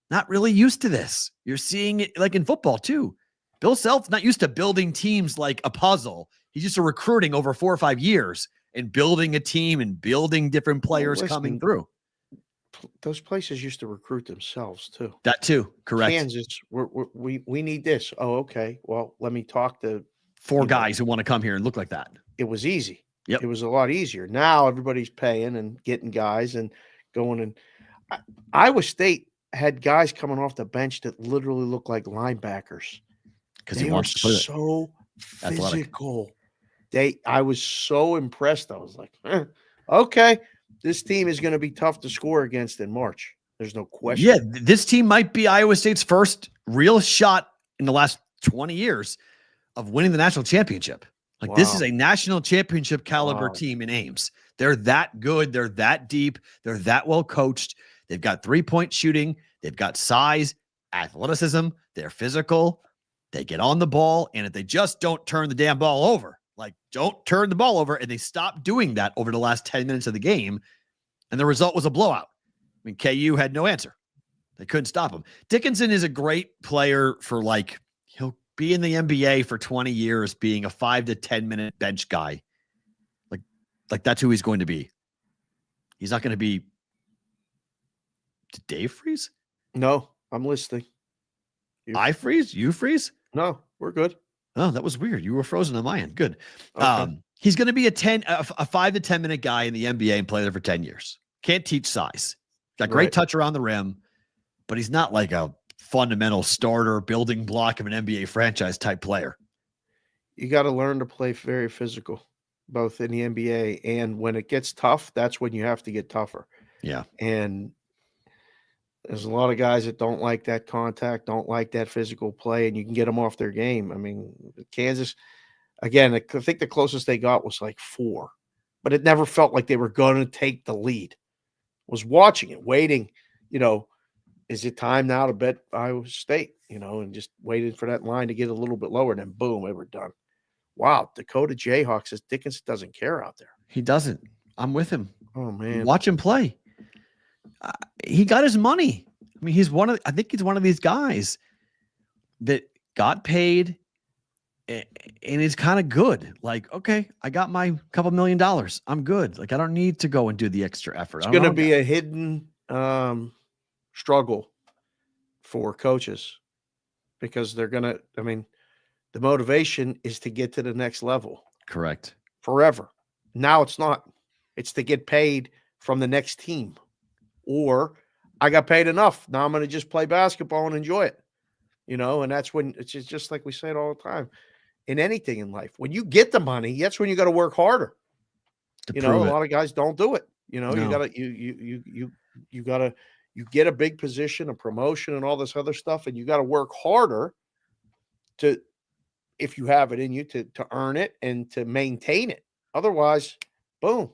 not really used to this. You're seeing it like in football too. Bill Self's not used to building teams like a puzzle. He's used to recruiting over 4 or 5 years and building a team and building different players coming through. Those places used to recruit themselves too. That too, correct. Kansas, we need this. Oh, okay. Well, let me talk to 4 guys who want to come here and look like that. It was easy. Yep. It was a lot easier. Now everybody's paying and getting guys and going. And Iowa State had guys coming off the bench that literally looked like linebackers because he wants to play so physical. I was so impressed. I was like, okay, this team is going to be tough to score against in March. There's no question. Yeah, this team might be Iowa State's first real shot in the last 20 years of winning the national championship. Like this is a national championship caliber team in Ames. They're that good. They're that deep. They're that well coached. They've got 3-point shooting. They've got size, athleticism. They're physical. They get on the ball. And if they just don't turn the damn ball over, like don't turn the ball over, and they stopped doing that over the last 10 minutes of the game, and the result was a blowout. I mean, KU had no answer. They couldn't stop him. Dickinson is a great player for he'll be in the NBA for 20 years, being a 5 to 10 minute bench guy. Like that's who he's going to be. He's not going to be Dave Freeze? No, I'm listening. I freeze? You freeze? No, we're good. Oh, that was weird. You were frozen on my end. Good. Okay. He's going to be a 5 to 10 minute guy in the NBA and play there for 10 years. Can't teach size. Got great touch around the rim, but he's not like a fundamental starter, building block of an NBA franchise type player. You got to learn to play very physical. both in the NBA, and when it gets tough, that's when you have to get tougher. Yeah. And there's a lot of guys that don't like that contact, don't like that physical play, and you can get them off their game. I mean, Kansas, again, I think the closest they got was like 4, but it never felt like they were going to take the lead. Was watching it, waiting, is it time now to bet Iowa State, and just waited for that line to get a little bit lower, and then boom, they were done. Wow, Dakota Jayhawk says Dickinson doesn't care out there. He doesn't. I'm with him. Oh, man. Watch him play. He got his money. I mean, I think he's one of these guys that got paid and is kind of good. Like, okay, I got my couple $1 million. I'm good. Like, I don't need to go and do the extra effort. It's going to be a hidden struggle for coaches because they're going to, the motivation is to get to the next level. Correct. Forever. Now it's not. It's to get paid from the next team. Or I got paid enough. Now I'm going to just play basketball and enjoy it. And that's when it's just like we say it all the time. In anything in life, when you get the money, that's when you got to work harder. A lot of guys don't do it. No. You get a big position, a promotion, and all this other stuff, and you got to work harder to, if you have it in you, to earn it and to maintain it. Otherwise, boom,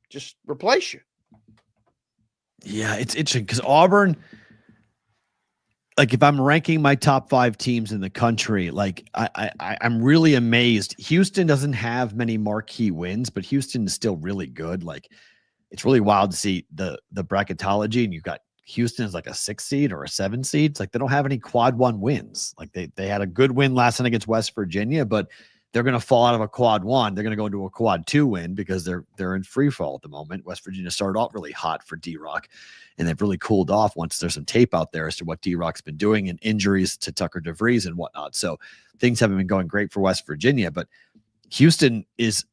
just replace you. Yeah, it's interesting because Auburn, like if I'm ranking my top 5 teams in the country, like I'm really amazed. Houston doesn't have many marquee wins, but Houston is still really good. Like it's really wild to see the bracketology, and you've got Houston is like a 6 seed or a 7 seed. It's like they don't have any quad 1 wins. Like they had a good win last night against West Virginia, but they're going to fall out of a quad 1. They're going to go into a quad 2 win because they're in free fall at the moment. West Virginia started out really hot for D-Rock, and they've really cooled off once there's some tape out there as to what D-Rock's been doing and injuries to Tucker DeVries and whatnot. So things haven't been going great for West Virginia, but Houston is,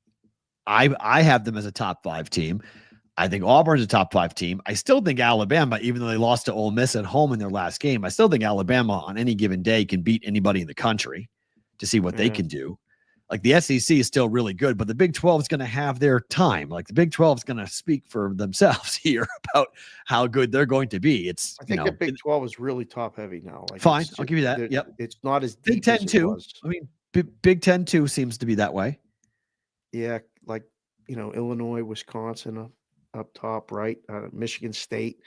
I have them as a top 5 team. I think Auburn's a top 5 team. I still think Alabama, even though they lost to Ole Miss at home in their last game, I still think Alabama on any given day can beat anybody in the country to see what they can do. Like the SEC is still really good, but the Big 12 is going to have their time. Like the Big 12 is going to speak for themselves here about how good they're going to be. I think the Big 12 is really top heavy now. Like fine. I'll give you that. Yep. It's not as deep Big 10 as it too. was. I mean, Big 10 too seems to be that way. Yeah. Like, Illinois, Wisconsin up top, right? Michigan State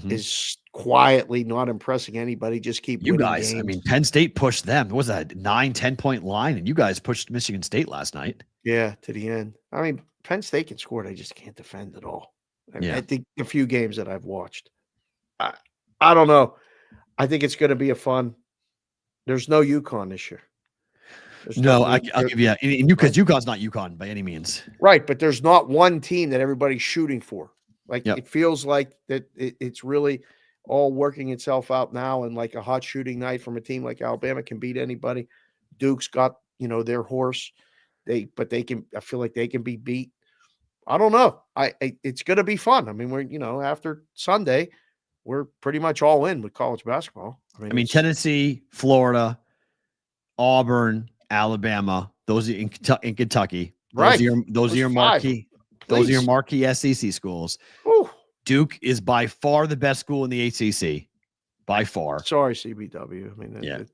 is quietly not impressing anybody. Just keep you winning guys. games. I mean, Penn State pushed them. What was that 9-10 point line? And you guys pushed Michigan State last night. Yeah, to the end. I mean, Penn State can score. They just can't defend at all. I think a few games that I've watched. I don't know. I think it's going to be a fun. There's no UConn this year. I'll give you because UConn's not UConn by any means. Right, but there's not one team that everybody's shooting for. Like it feels like that it's really all working itself out now, and like a hot shooting night from a team like Alabama can beat anybody. Duke's got their horse. I feel like they can be beat. I don't know. It's going to be fun. I mean, we're after Sunday, we're pretty much all in with college basketball. I mean Tennessee, Florida, Auburn, Alabama. Those are in Kentucky. Right. Those are your marquee. Those are your marquee SEC schools. Whew. Duke is by far the best school in the ACC. By far. Sorry, CBW. I mean,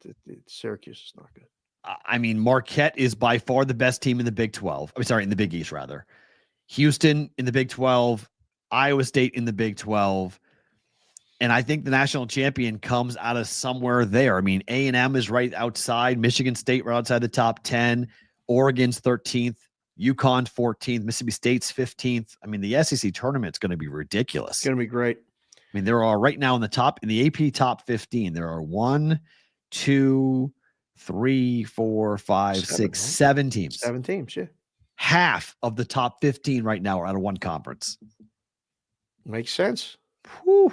Syracuse is not good. I mean, Marquette is by far the best team in the Big 12. I'm sorry, in the Big East, rather. Houston in the Big 12. Iowa State in the Big 12. And I think the national champion comes out of somewhere there. I mean, A&M is right outside. Michigan State right outside the top 10. Oregon's 13th. UConn 14th. Mississippi State's 15th. I mean, the SEC tournament's going to be ridiculous. It's going to be great. I mean, there are right now in the AP top 15, there are 1, 2, 3, 4, 5, 6, 7 teams. 7 teams, yeah. Half of the top 15 right now are out of one conference. Makes sense. Whew.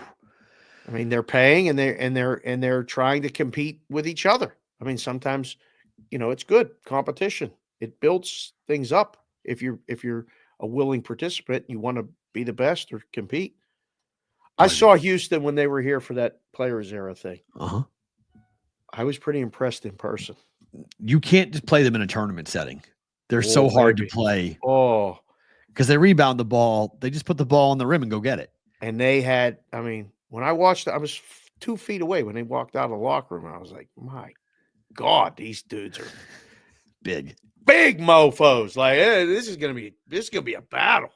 I mean, they're paying and they're trying to compete with each other. I mean, sometimes, it's good competition. It builds things up. If you're a willing participant, you want to be the best or compete. I saw Houston when they were here for that Players Era thing. I was pretty impressed in person. You can't just play them in a tournament setting. They're so hard baby. to play. Oh, because they rebound the ball. They just put the ball on the rim and go get it. and they had, I mean, when I watched, I was 2 feet away when they walked out of the locker room. I was like, my God, these dudes are Big mofos. Like, hey, this is gonna be a battle.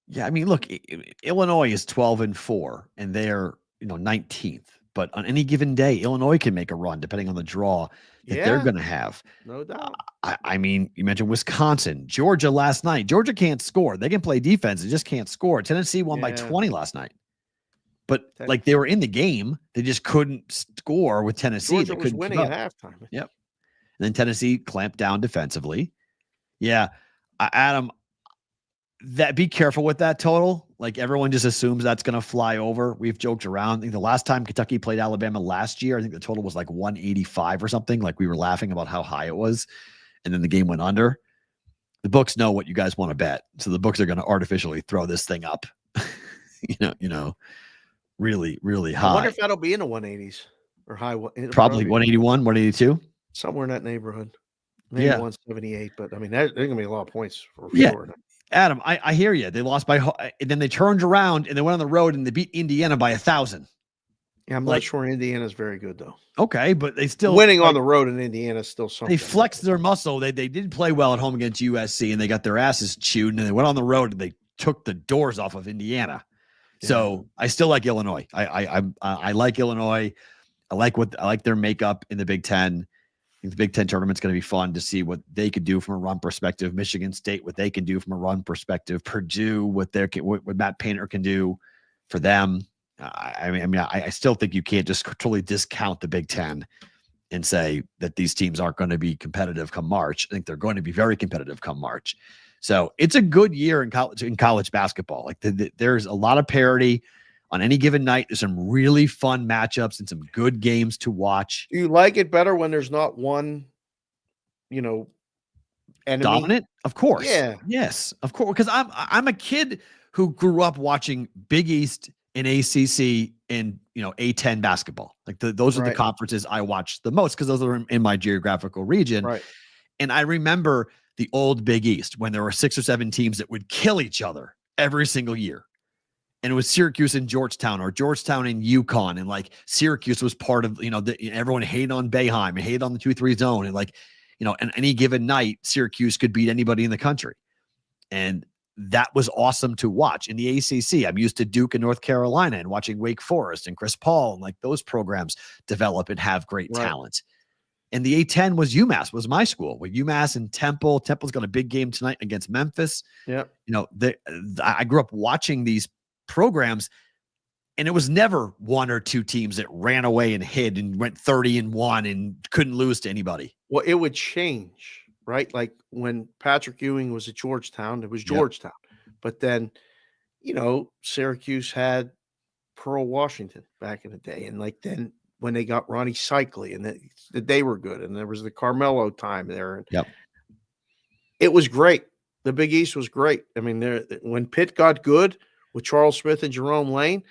Yeah, I mean, look, Illinois is 12-4, and they're 19th. But on any given day, Illinois can make a run depending on the draw that they're going to have. No doubt. I mean, you mentioned Wisconsin, Georgia last night. Georgia can't score. They can play defense. They just can't score. Tennessee won by 20 last night. But like they were in the game, they just couldn't score with Tennessee. Georgia was winning at halftime. Yep. And then Tennessee clamped down defensively. Yeah, Adam, be careful with that total. Like everyone just assumes that's going to fly over. We've joked around. I think the last time Kentucky played Alabama last year, I think the total was like 185 or something. Like we were laughing about how high it was. And then the game went under. The books know what you guys want to bet. So the books are going to artificially throw this thing up, really, really high. I wonder if that'll be in the 180s or high. Probably 181, 182. Somewhere in that neighborhood. Maybe 178, but I mean, there's going to be a lot of points for sure. Adam, I hear you. They lost by, and then they turned around and they went on the road and they beat Indiana by 1,000. Yeah, I'm not sure Indiana's very good though. Okay, but they still winning on the road in Indiana is still something. They flexed their muscle. They did play well at home against USC, and they got their asses chewed. And they went on the road and they took the doors off of Indiana. Yeah. So I still like Illinois. I like Illinois. I like their makeup in the Big Ten. I think the Big Ten tournament's going to be fun to see what they could do from a run perspective. Michigan State, what they can do from a run perspective. Purdue, what Matt Painter can do for them. I still think you can't just totally discount the Big Ten and say that these teams aren't going to be competitive come March. I think they're going to be very competitive come March. So it's a good year in college basketball. Like there's a lot of parity on any given night. There's some really fun matchups and some good games to watch. Do you like it better when there's not one, enemy? Dominant? Of course. Yeah. Yes, of course. Because I'm a kid who grew up watching Big East and ACC and A10 basketball. Like those are the conferences I watch the most because those are in my geographical region. Right. And I remember the old Big East when there were 6 or 7 teams that would kill each other every single year. And it was Syracuse and Georgetown, or Georgetown and UConn. And like Syracuse was part of, everyone hated on Boeheim and hated on the 2-3 zone. And like, on any given night, Syracuse could beat anybody in the country. And that was awesome to watch. In the ACC, I'm used to Duke and North Carolina and watching Wake Forest and Chris Paul and like those programs develop and have great talent. And the A10 was UMass, was my school with UMass and Temple. Temple's got a big game tonight against Memphis. Yeah. I grew up watching these programs, and it was never 1 or 2 teams that ran away and hid and went 30-1 and couldn't lose to anybody. Well, it would change, right? Like when Patrick Ewing was at Georgetown, it was Georgetown. Yep. But then, Syracuse had Pearl Washington back in the day. And like then when they got Ronnie Cycli and they were good. And there was the Carmelo time there. And yep. It was great. The Big East was great. I mean, when Pitt got good with Charles Smith and Jerome Lane,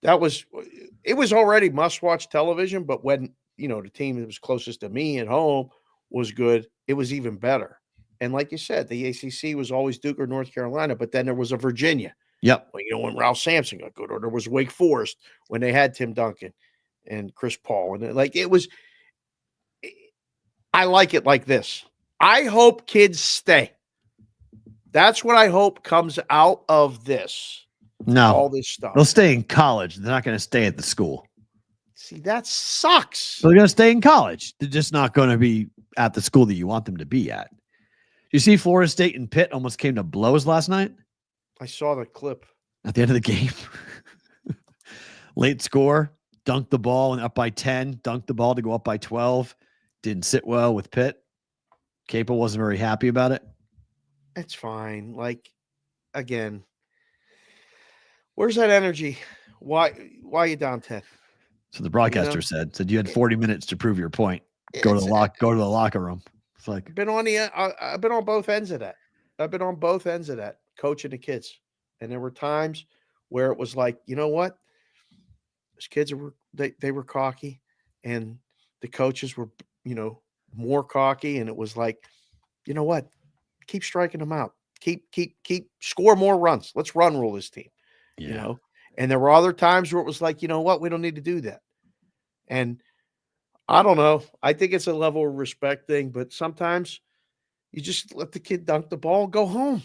it was already must-watch television, but when, the team that was closest to me at home was good, it was even better. And like you said, the ACC was always Duke or North Carolina, but then there was a Virginia. Yep. Well, when Ralph Sampson got good, or there was Wake Forest when they had Tim Duncan and Chris Paul. And I like it like this. I hope kids stay. That's what I hope comes out of this. No, all this stuff. They'll stay in college. They're not going to stay at the school. See, that sucks. So they're going to stay in college. They're just not going to be at the school that you want them to be at. You see Florida State and Pitt almost came to blows last night? I saw the clip. At the end of the game. Late score, dunked the ball and up by 10, dunked the ball to go up by 12. Didn't sit well with Pitt. Capel wasn't very happy about it. It's fine. Like, again, where's that energy? Why are you down 10? So the broadcaster said you had 40 minutes to prove your point. Go to the locker room. It's like I've been on both ends of that. I've been on both ends of that, coaching the kids. And there were times where it was like, you know what? These kids they were cocky, and the coaches were, more cocky, and it was like, you know what? Keep striking them out. Keep score more runs. Let's run rule this team. Yeah. You know, and there were other times where it was like, you know what, we don't need to do that. And I don't know. I think it's a level of respect thing, but sometimes you just let the kid dunk the ball and go home.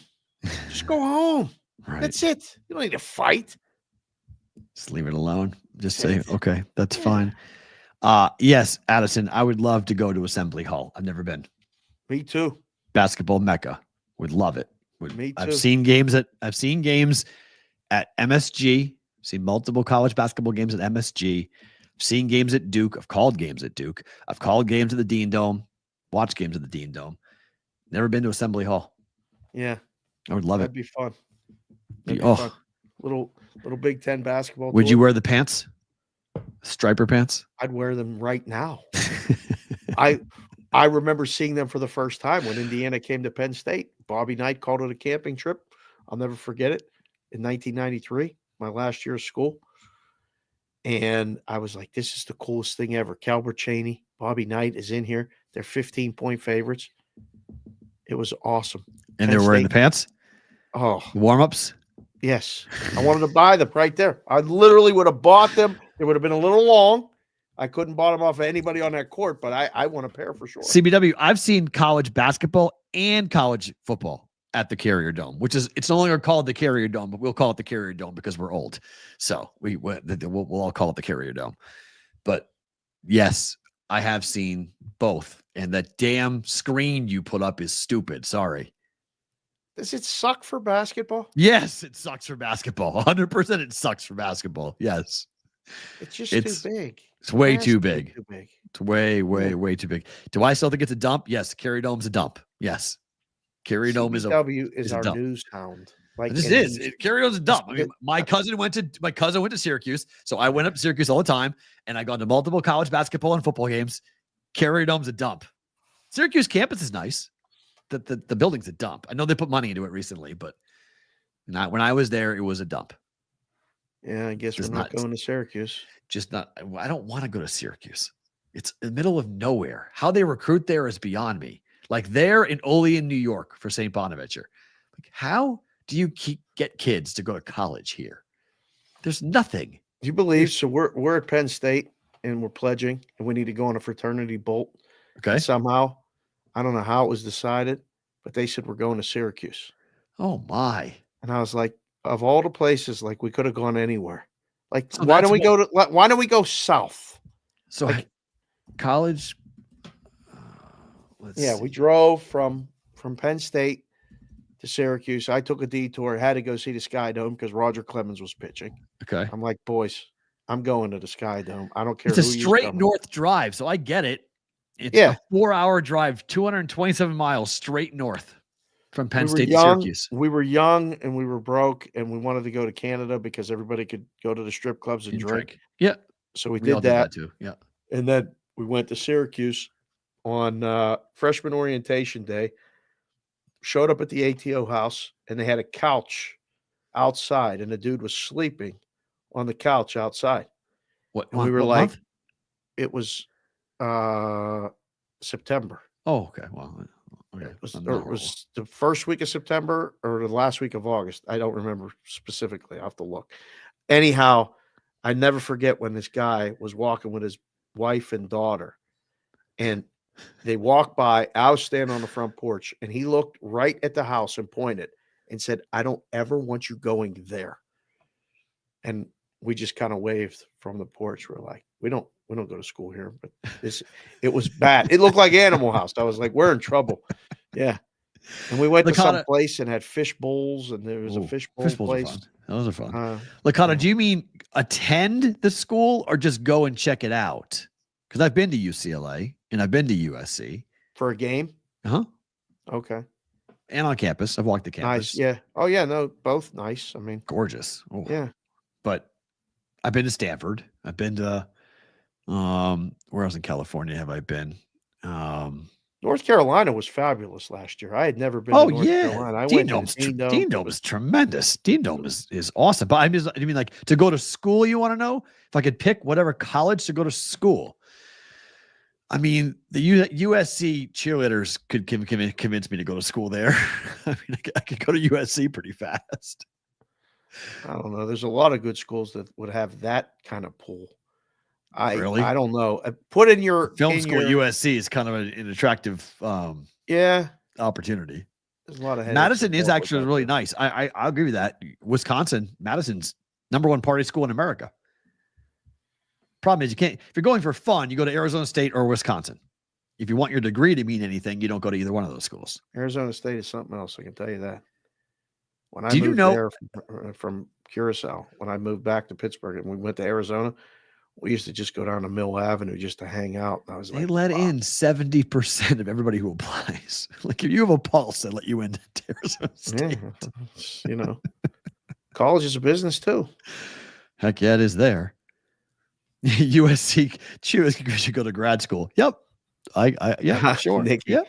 Just go home. Right. That's it. You don't need to fight. Just leave it alone. Just say, okay, that's fine. Yes, Addison, I would love to go to Assembly Hall. I've never been. Me too. Basketball Mecca. Would love it. Me too. I've seen games at MSG. Seen multiple college basketball games at MSG. I've seen games at Duke. I've called games at Duke. I've called games at the Dean Dome. Watched games at the Dean Dome. Never been to Assembly Hall. Yeah. I would love That'd it. be fun. Fun. Little Big Ten basketball. Would tour. you wear the pants? Striper pants? I'd wear them right now. I remember seeing them for the first time when Indiana came to Penn State. Bobby Knight called it a camping trip. I'll never forget it. In 1993, my last year of school. And I was like, this is the coolest thing ever. Calbert Chaney, Bobby Knight is in here. They're 15-point favorites. It was awesome. And they're wearing the pants? Oh. Warm-ups? Yes. I wanted to buy them right there. I literally would have bought them. It would have been a little long. I couldn't buy them off of anybody on that court, but I want a pair for sure. CBW, I've seen college basketball and college football at the Carrier Dome, which is, it's no longer called the Carrier Dome, but we'll call it the Carrier Dome because we're old. So we'll all call it the Carrier Dome. But yes, I have seen both. And that damn screen you put up is stupid. Sorry. Does it suck for basketball? Yes, it sucks for basketball. 100% it sucks for basketball. Yes. It's just too big. It's way too big. Too big. It's way too big. Do I still think it's a dump? Yes. Carrier Dome's a dump. Yes. Carrier Dome is our dump. news hound. Like this is Carrier Dome's a dump. I mean, my cousin went to Syracuse, so I went up to Syracuse all the time, and I gone to multiple college basketball and football games. Carrier Dome's a dump. Syracuse campus is nice. The building's a dump. I know they put money into it recently, but when I was there, it was a dump. Yeah, I guess we're not going to Syracuse. I don't want to go to Syracuse. It's in the middle of nowhere. How they recruit there is beyond me. Like they're in Olean, New York for St. Bonaventure. Like, how do you get kids to go to college here? There's nothing. Do you believe? So we're at Penn State and we're pledging and we need to go on a fraternity bolt. Okay. And somehow, I don't know how it was decided, but they said we're going to Syracuse. Oh my. And I was like, of all the places, like we could have gone anywhere. Like, so why don't we go south? So like, college. We drove from Penn State to Syracuse. I took a detour, had to go see the Sky Dome because Roger Clemens was pitching. Okay. I'm like, boys, I'm going to the Sky Dome. I don't care. It's a straight north drive, so I get it. It's a 4-hour drive, 227 miles straight north from Penn State to Syracuse. We were young and we were broke and we wanted to go to Canada because everybody could go to the strip clubs and drink. Yeah. So we did that too. Yeah. And then we went to Syracuse on freshman orientation day, showed up at the ATO house and they had a couch outside and the dude was sleeping on the couch outside. What? And we were like, month? It was September. Oh, okay. Well, okay. It was the first week of September or the last week of August. I don't remember specifically. I have to look. Anyhow, I never forget when this guy was walking with his wife and daughter, and they walked by. I was standing on the front porch, and he looked right at the house and pointed and said, "I don't ever want you going there." And we just kind of waved from the porch. We're like, we don't go to school here, but it was bad. It looked like Animal House. I was like, we're in trouble. Yeah. And we went to some place and had fish bowls, and there was a fish bowl place. Those are fun. Licata, do you mean attend the school or just go and check it out? Because I've been to UCLA and I've been to USC. For a game? Uh-huh. Okay. And on campus. I've walked the campus. Nice. Yeah. Oh, yeah. No, both nice. I mean, gorgeous. Oh. Yeah. But I've been to Stanford. I've been to where else in California have I been? North Carolina was fabulous last year. I had never been to North Carolina. Dean Dome is tremendous. Dean Dome is awesome. But I mean, like to go to school, you want to know? If I could pick whatever college to go to school. I mean, the USC cheerleaders could convince me to go to school there. I mean, I could go to USC pretty fast. I don't know. There's a lot of good schools that would have that kind of pool. Really? I don't know. Put in your Film school at USC is kind of an attractive opportunity. There's a lot of Madison is actually really nice. I'll agree with that. Wisconsin, Madison's #1 party school in America. Problem is, if you're going for fun, you go to Arizona State or Wisconsin. If you want your degree to mean anything, you don't go to either one of those schools. Arizona State is something else. I can tell you that. When I moved there from Curacao, when I moved back to Pittsburgh and we went to Arizona, we used to just go down to Mill Avenue just to hang out. I was they let in 70% of everybody who applies. Like if you have a pulse, they let you into Arizona State. Yeah, college is a business too. Heck yeah, it is there. USC should go to grad school. Yep. Yeah, sure. Yeah,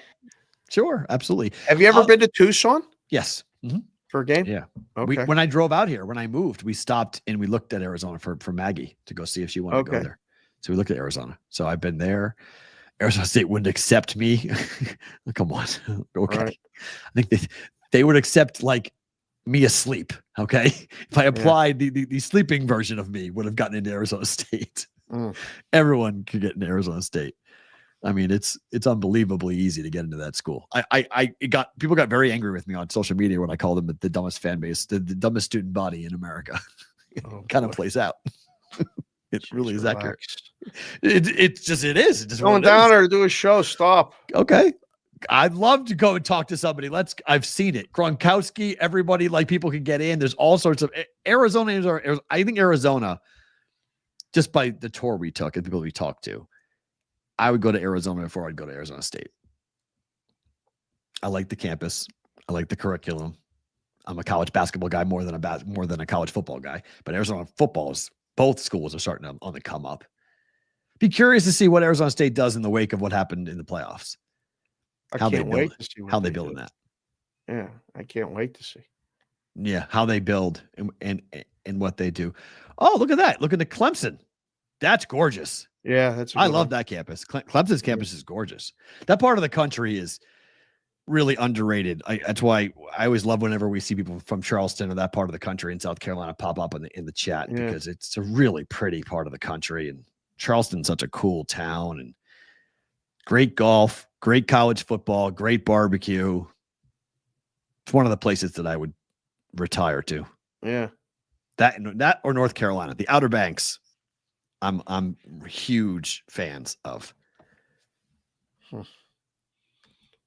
sure. Absolutely. Have you ever been to Tucson? Yes. Mm-hmm. For a game? Yeah. Okay. When I drove out here, when I moved, we stopped and we looked at Arizona for Maggie to go see if she wanted to go there. So we looked at Arizona. So I've been there. Arizona State wouldn't accept me. Come on. Okay. Right. I think they would accept like me asleep. Okay. If I applied, the sleeping version of me would have gotten into Arizona State. Everyone could get into Arizona State. I mean, it's unbelievably easy to get into that school. People got very angry with me on social media when I called them the dumbest fan base, the dumbest student body in America. Kind of plays out. It really is accurate. It is. It's just going down there to do a show. Stop. Okay. I'd love to go and talk to somebody. I've seen it. Gronkowski, everybody, like people can get in. There's all sorts of Arizona. I think Arizona, just by the tour we took and people we talked to, I would go to Arizona before I'd go to Arizona State. I like the campus. I like the curriculum. I'm a college basketball guy more than a college football guy. But Arizona football both schools are starting on the come up. Be curious to see what Arizona State does in the wake of what happened in the playoffs. I can't wait to see how they build in that. Yeah, I can't wait to see. Yeah, how they build and what they do. Oh, look at that! Look at the Clemson. That's gorgeous. Yeah, I love that campus. Clemson's campus is gorgeous. That part of the country is really underrated. That's why I always love whenever we see people from Charleston or that part of the country in South Carolina pop up in the chat because it's a really pretty part of the country. And Charleston's such a cool town and great golf, great college football, great barbecue. It's one of the places that I would retire to. Yeah, that or North Carolina, the Outer Banks. I'm huge fans of.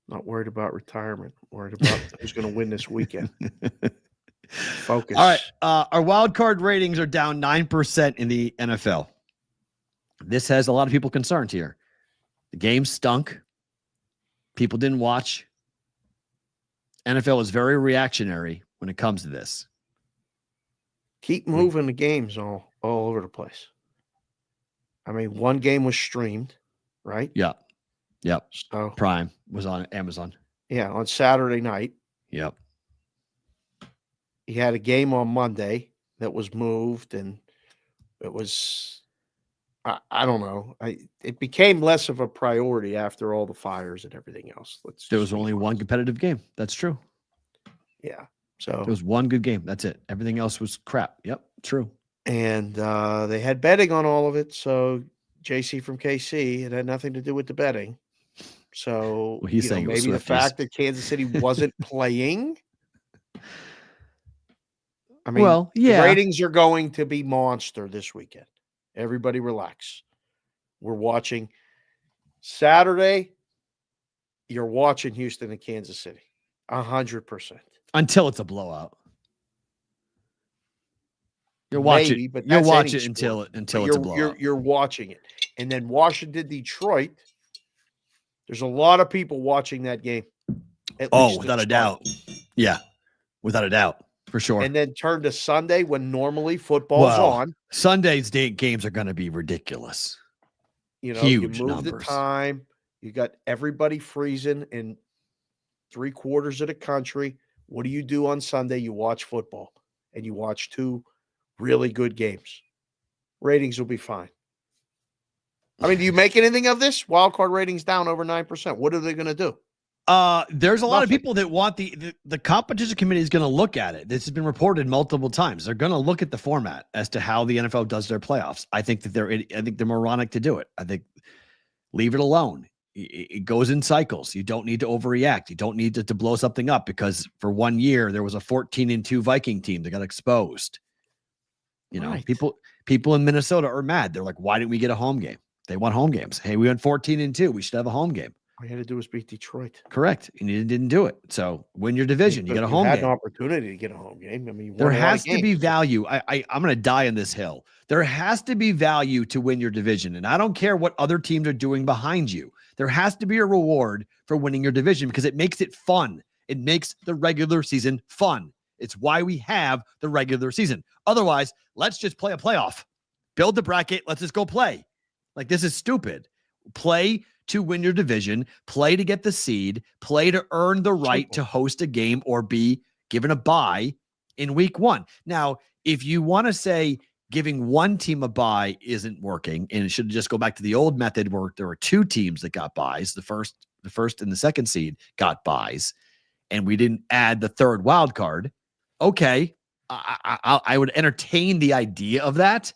Not worried about retirement. Worried about who's going to win this weekend. Focus. All right. Our wild card ratings are down 9% in the NFL. This has a lot of people concerned here. The game stunk. People didn't watch. NFL is very reactionary when it comes to this. Keep moving the games all over the place. I mean, one game was streamed, right? Yeah. Yep. So Prime was on Amazon. Yeah, on Saturday night. Yep. He had a game on Monday that was moved, and it was, I don't know. It became less of a priority after all the fires and everything else. There was only one competitive game. That's true. Yeah. So there was one good game. That's it. Everything else was crap. Yep. True. And they had betting on all of it. So JC from KC, it had nothing to do with the betting. So he's saying maybe the fact that Kansas City wasn't playing. I mean, the ratings are going to be monster this weekend. Everybody relax. We're watching Saturday. You're watching Houston and Kansas City. 100%. Until it's a blowout. You'll watch it. But you'll watch it until it's a blowout. You're watching it. And then Washington, Detroit. There's a lot of people watching that game. Without a doubt. Yeah. Without a doubt. For sure. And then turn to Sunday when normally football's on. Sunday's games are going to be ridiculous. Huge you move numbers. The time. You got everybody freezing in 3/4 of the country. What do you do on Sunday? You watch football. And you watch two really good games. Ratings will be fine. I mean, do you make anything of this? Wild card ratings down over 9%. What are they going to do? There's a lot of people that want the competition committee is going to look at it. This has been reported multiple times. They're going to look at the format as to how the NFL does their playoffs. I think that they're moronic to do it. I think leave it alone. It goes in cycles. You don't need to overreact. You don't need to blow something up because for 1 year there was a 14-2 Viking team that got exposed. Right. People in Minnesota are mad. They're like, why didn't we get a home game? They want home games. Hey, we went 14-2. We should have a home game. All you had to do was beat Detroit. Correct. And you didn't do it. So win your division. You get a home game. An opportunity to get a home game. I mean, there has to be value. I'm going to die on this hill. There has to be value to win your division. And I don't care what other teams are doing behind you. There has to be a reward for winning your division because it makes it fun. It makes the regular season fun. It's why we have the regular season. Otherwise, let's just play a playoff. Build the bracket. Let's just go play. Like, this is stupid. Play to win your division, play to get the seed, play to earn the right to host a game or be given a bye in week 1. Now, if you want to say giving one team a bye isn't working and it should just go back to the old method where there were 2 teams that got byes, the first and the second seed got byes, and we didn't add the third wild card. Okay, I would entertain the idea of that,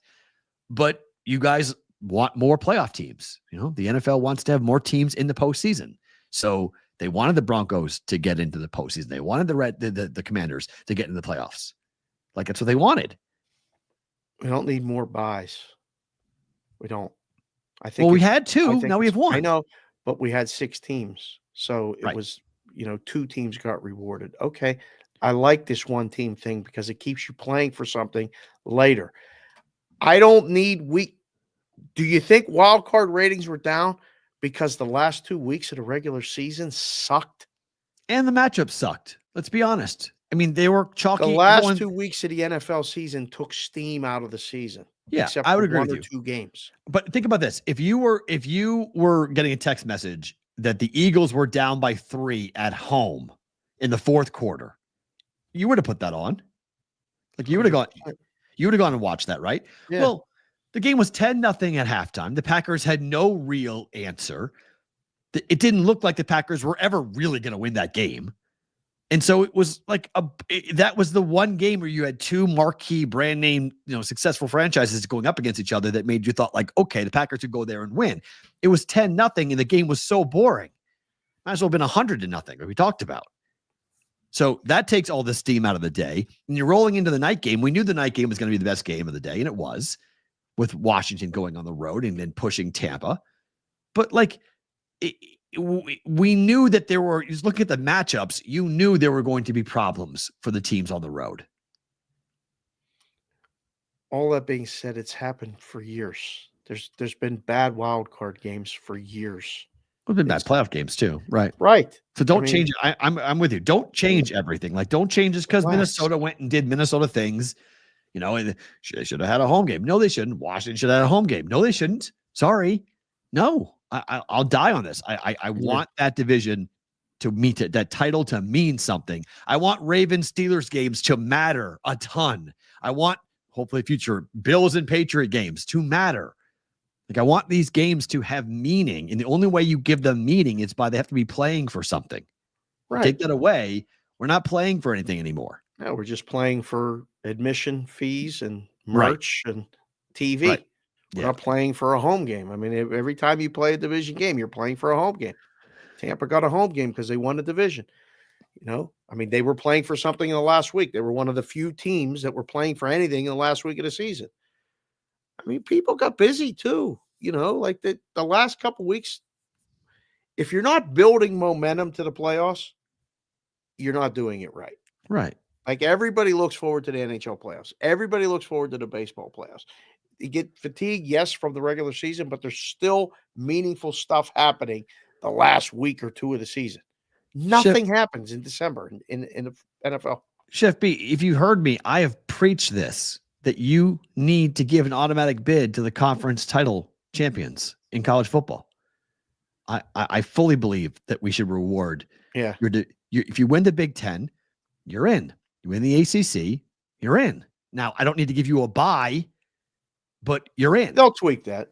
but you guys want more playoff teams. The NFL wants to have more teams in the postseason. So they wanted the Broncos to get into the postseason. They wanted the Commanders to get into the playoffs. Like, that's what they wanted. We don't need more buys. We don't. I think. Well, we had 2. Now we have 1. I know, but we had 6 teams. So it Right. was, 2 teams got rewarded. Okay. I like this one team thing because it keeps you playing for something later. I don't need Do you think wild card ratings were down because the last 2 weeks of the regular season sucked? And the matchup sucked. Let's be honest. I mean, they were chalky. The last 2 weeks of the NFL season took steam out of the season. Yeah, except I would for agree 1 with or you. 2 games. But think about this. If you were getting a text message that the Eagles were down by 3 at home in the fourth quarter, you would have put that on. Like, you would have gone and watched that, right? Yeah. Well, the game was 10-0 at halftime. The Packers had no real answer. It didn't look like the Packers were ever really going to win that game. And so it was like that was the one game where you had 2 marquee brand name, successful franchises going up against each other that made you thought like, okay, the Packers could go there and win. It was 10-0 and the game was so boring. Might as well have been 100-0 like we talked about. So that takes all the steam out of the day. And you're rolling into the night game. We knew the night game was going to be the best game of the day, and it was, with Washington going on the road and then pushing Tampa. But we knew that there were, just looking at the matchups, you knew there were going to be problems for the teams on the road. All that being said, it's happened for years. There's been bad wild card games for years. There's been bad playoff games too, right? Right. So don't change it. I'm with you. Don't change everything. Like, don't change just because Minnesota went and did Minnesota things. They should have had a home game. No, they shouldn't. Washington should have had a home game. No, they shouldn't. Sorry. No, I'll die on this. I want that division to meet it, that title to mean something. I want Ravens Steelers games to matter a ton. I want, hopefully, future Bills and Patriot games to matter. Like, I want these games to have meaning. And the only way you give them meaning is by they have to be playing for something. Right. Take that away. We're not playing for anything anymore. No, we're just playing for admission fees and merch and TV. Right. We're not playing for a home game. I mean, every time you play a division game, you're playing for a home game. Tampa got a home game because they won the division. I mean, they were playing for something in the last week. They were one of the few teams that were playing for anything in the last week of the season. I mean, people got busy too, like the last couple of weeks. If you're not building momentum to the playoffs, you're not doing it right. Right. Like, everybody looks forward to the NHL playoffs. Everybody looks forward to the baseball playoffs. You get fatigue, yes, from the regular season, but there's still meaningful stuff happening the last week or 2 of the season. Nothing happens in December in the NFL. Chef B, if you heard me, I have preached this, that you need to give an automatic bid to the conference title champions in college football. I fully believe that we should reward. Yeah. If you win the Big Ten, you're in. You win the ACC, you're in. Now, I don't need to give you a bye, but you're in. They'll tweak that.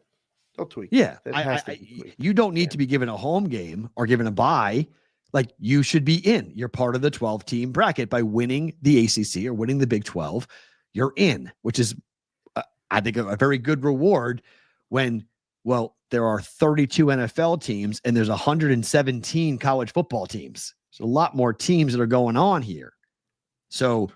They'll tweak. Yeah. It has to be tweaked. You don't need to be given a home game or given a bye. Like, you should be in. You're part of the 12-team bracket by winning the ACC or winning the Big 12. You're in, which is, I think, a very good reward when, well, there are 32 NFL teams and there's 117 college football teams. There's a lot more teams that are going on here. So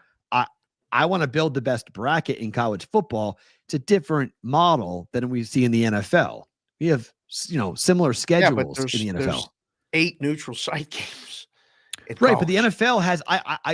I want to build the best bracket in college football. It's a different model than we see in the NFL. We have, similar schedules in the NFL. There's 8 neutral site games. Right, but the NFL has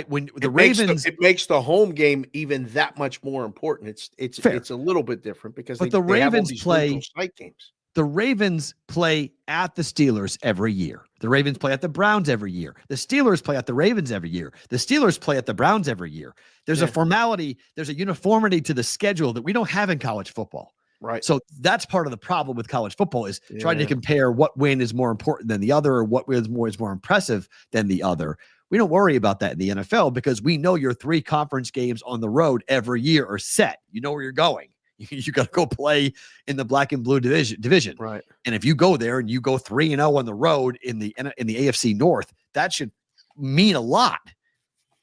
when the Ravens, it makes the home game even that much more important. It's a little bit different because the Ravens play neutral site games. The Ravens play at the Steelers every year. The Ravens play at the Browns every year. The Steelers play at the Ravens every year. The Steelers play at the Browns every year. There's a formality, there's a uniformity to the schedule that we don't have in college football. Right. So that's part of the problem with college football is trying to compare what win is more important than the other or what is more impressive than the other. We don't worry about that in the NFL because we know your 3 conference games on the road every year are set. You know where you're going. You got to go play in the black and blue division. Right. And if you go there and you go 3-0 on the road in the AFC North, that should mean a lot.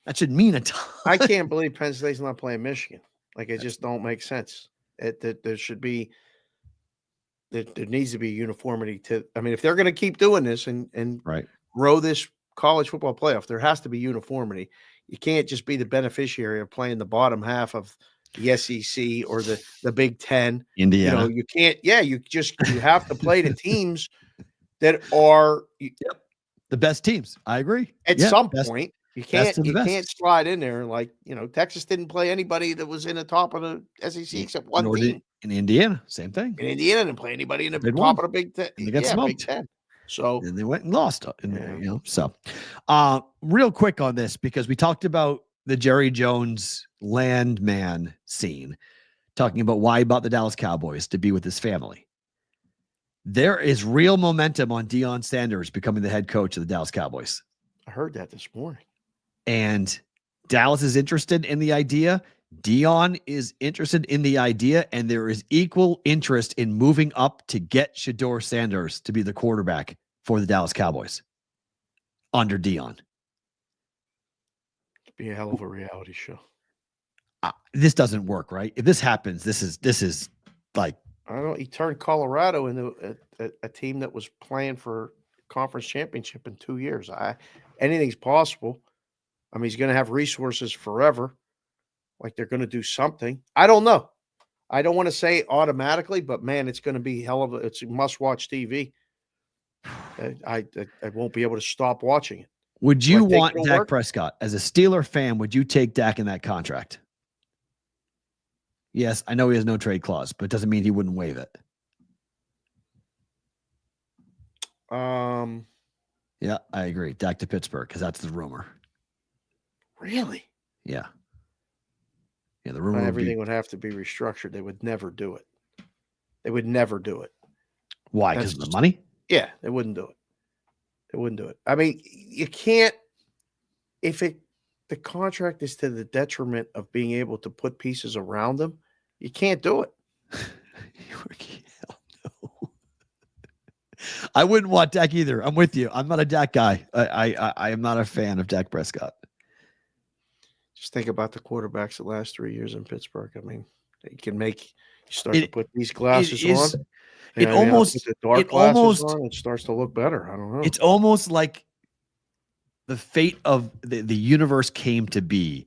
That should mean a ton. I can't believe Penn State's not playing Michigan. Like, it just don't make sense. There should be, there needs to be uniformity to, I mean, if they're going to keep doing this and grow this college football playoff, there has to be uniformity. You can't just be the beneficiary of playing the bottom half of the SEC or the Big Ten. Indiana. You can't, you have to play the teams that are the best teams. I agree. At some point. You can't slide in there like, Texas didn't play anybody that was in the top of the SEC except one team. In Indiana, same thing. In Indiana didn't play anybody in the top of the Big Ten. They got smoked. Big Ten. So and they went and lost. So real quick on this, because we talked about the Jerry Jones landman scene, talking about why he bought the Dallas Cowboys to be with his family. There is real momentum on Deion Sanders becoming the head coach of the Dallas Cowboys. I heard that this morning. And Dallas is interested in the idea. Deion is interested in the idea, and there is equal interest in moving up to get Shedeur Sanders to be the quarterback for the Dallas Cowboys under Deion. It'd be a hell of a reality show. This doesn't work, right? If this happens, this is like, I don't know. He turned Colorado into a team that was playing for conference championship in 2 years. Anything's possible. I mean, he's going to have resources forever. Like, they're going to do something. I don't know. I don't want to say automatically, but man, it's going to be it's must-watch TV. I won't be able to stop watching it. Would you want Dak Prescott as a Steeler fan? Would you take Dak in that contract? Yes, I know he has no trade clause, but it doesn't mean he wouldn't waive it. Yeah, I agree. Dak to Pittsburgh, because that's the rumor. Really? Yeah. Yeah, the rumor. Everything would have to be restructured. They would never do it. They would never do it. Why? Because of the money? Yeah, they wouldn't do it. They wouldn't do it. I mean, you can't. The contract is to the detriment of being able to put pieces around them, you can't do it. No. I wouldn't want Dak either. I'm with you. I'm not a Dak guy. I am not a fan of Dak Prescott. Just think about the quarterbacks the last 3 years in Pittsburgh. I mean, you start to put these glasses on. It almost it starts to look better. I don't know. It's almost like the fate of the universe came to be,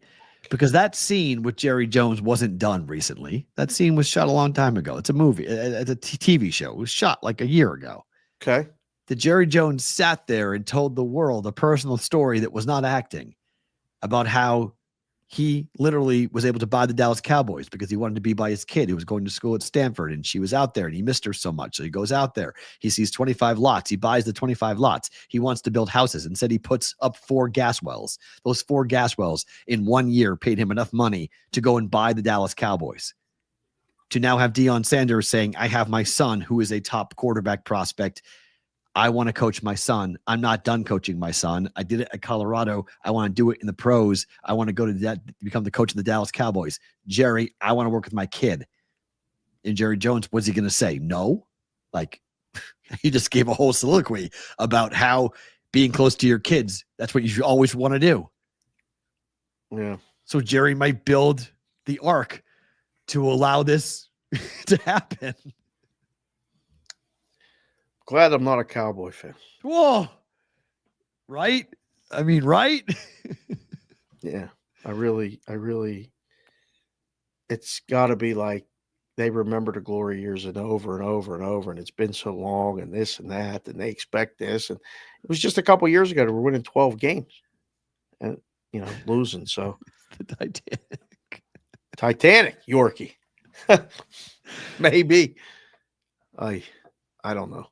because that scene with Jerry Jones wasn't done recently. That scene was shot a long time ago. It's a movie. It's a TV show. It was shot like a year ago. Okay. The Jerry Jones sat there and told the world a personal story that was not acting about how he literally was able to buy the Dallas Cowboys because he wanted to be by his kid who was going to school at Stanford, and she was out there and he missed her so much. So he goes out there, he sees 25 lots. He buys the 25 lots. He wants to build houses and said he puts up 4 gas wells. Those 4 gas wells in 1 year paid him enough money to go and buy the Dallas Cowboys. To now have Deion Sanders saying, I have my son who is a top quarterback prospect. I want to coach my son. I'm not done coaching my son. I did it at Colorado. I want to do it in the pros. I want to go to that, become the coach of the Dallas Cowboys. Jerry, I want to work with my kid. And Jerry Jones, what's he going to say? No. Like, he just gave a whole soliloquy about how being close to your kids, that's what you should always want to do. Yeah. So Jerry might build the ark to allow this to happen. Glad I'm not a Cowboy fan. Whoa. Right? I mean, right? Yeah. I really, it's got to be like they remember the glory years and over and over and over, and it's been so long and this and that, and they expect this. And it was just a couple years ago, we're winning 12 games and, losing. So The Titanic, Yorkie. Maybe. I don't know.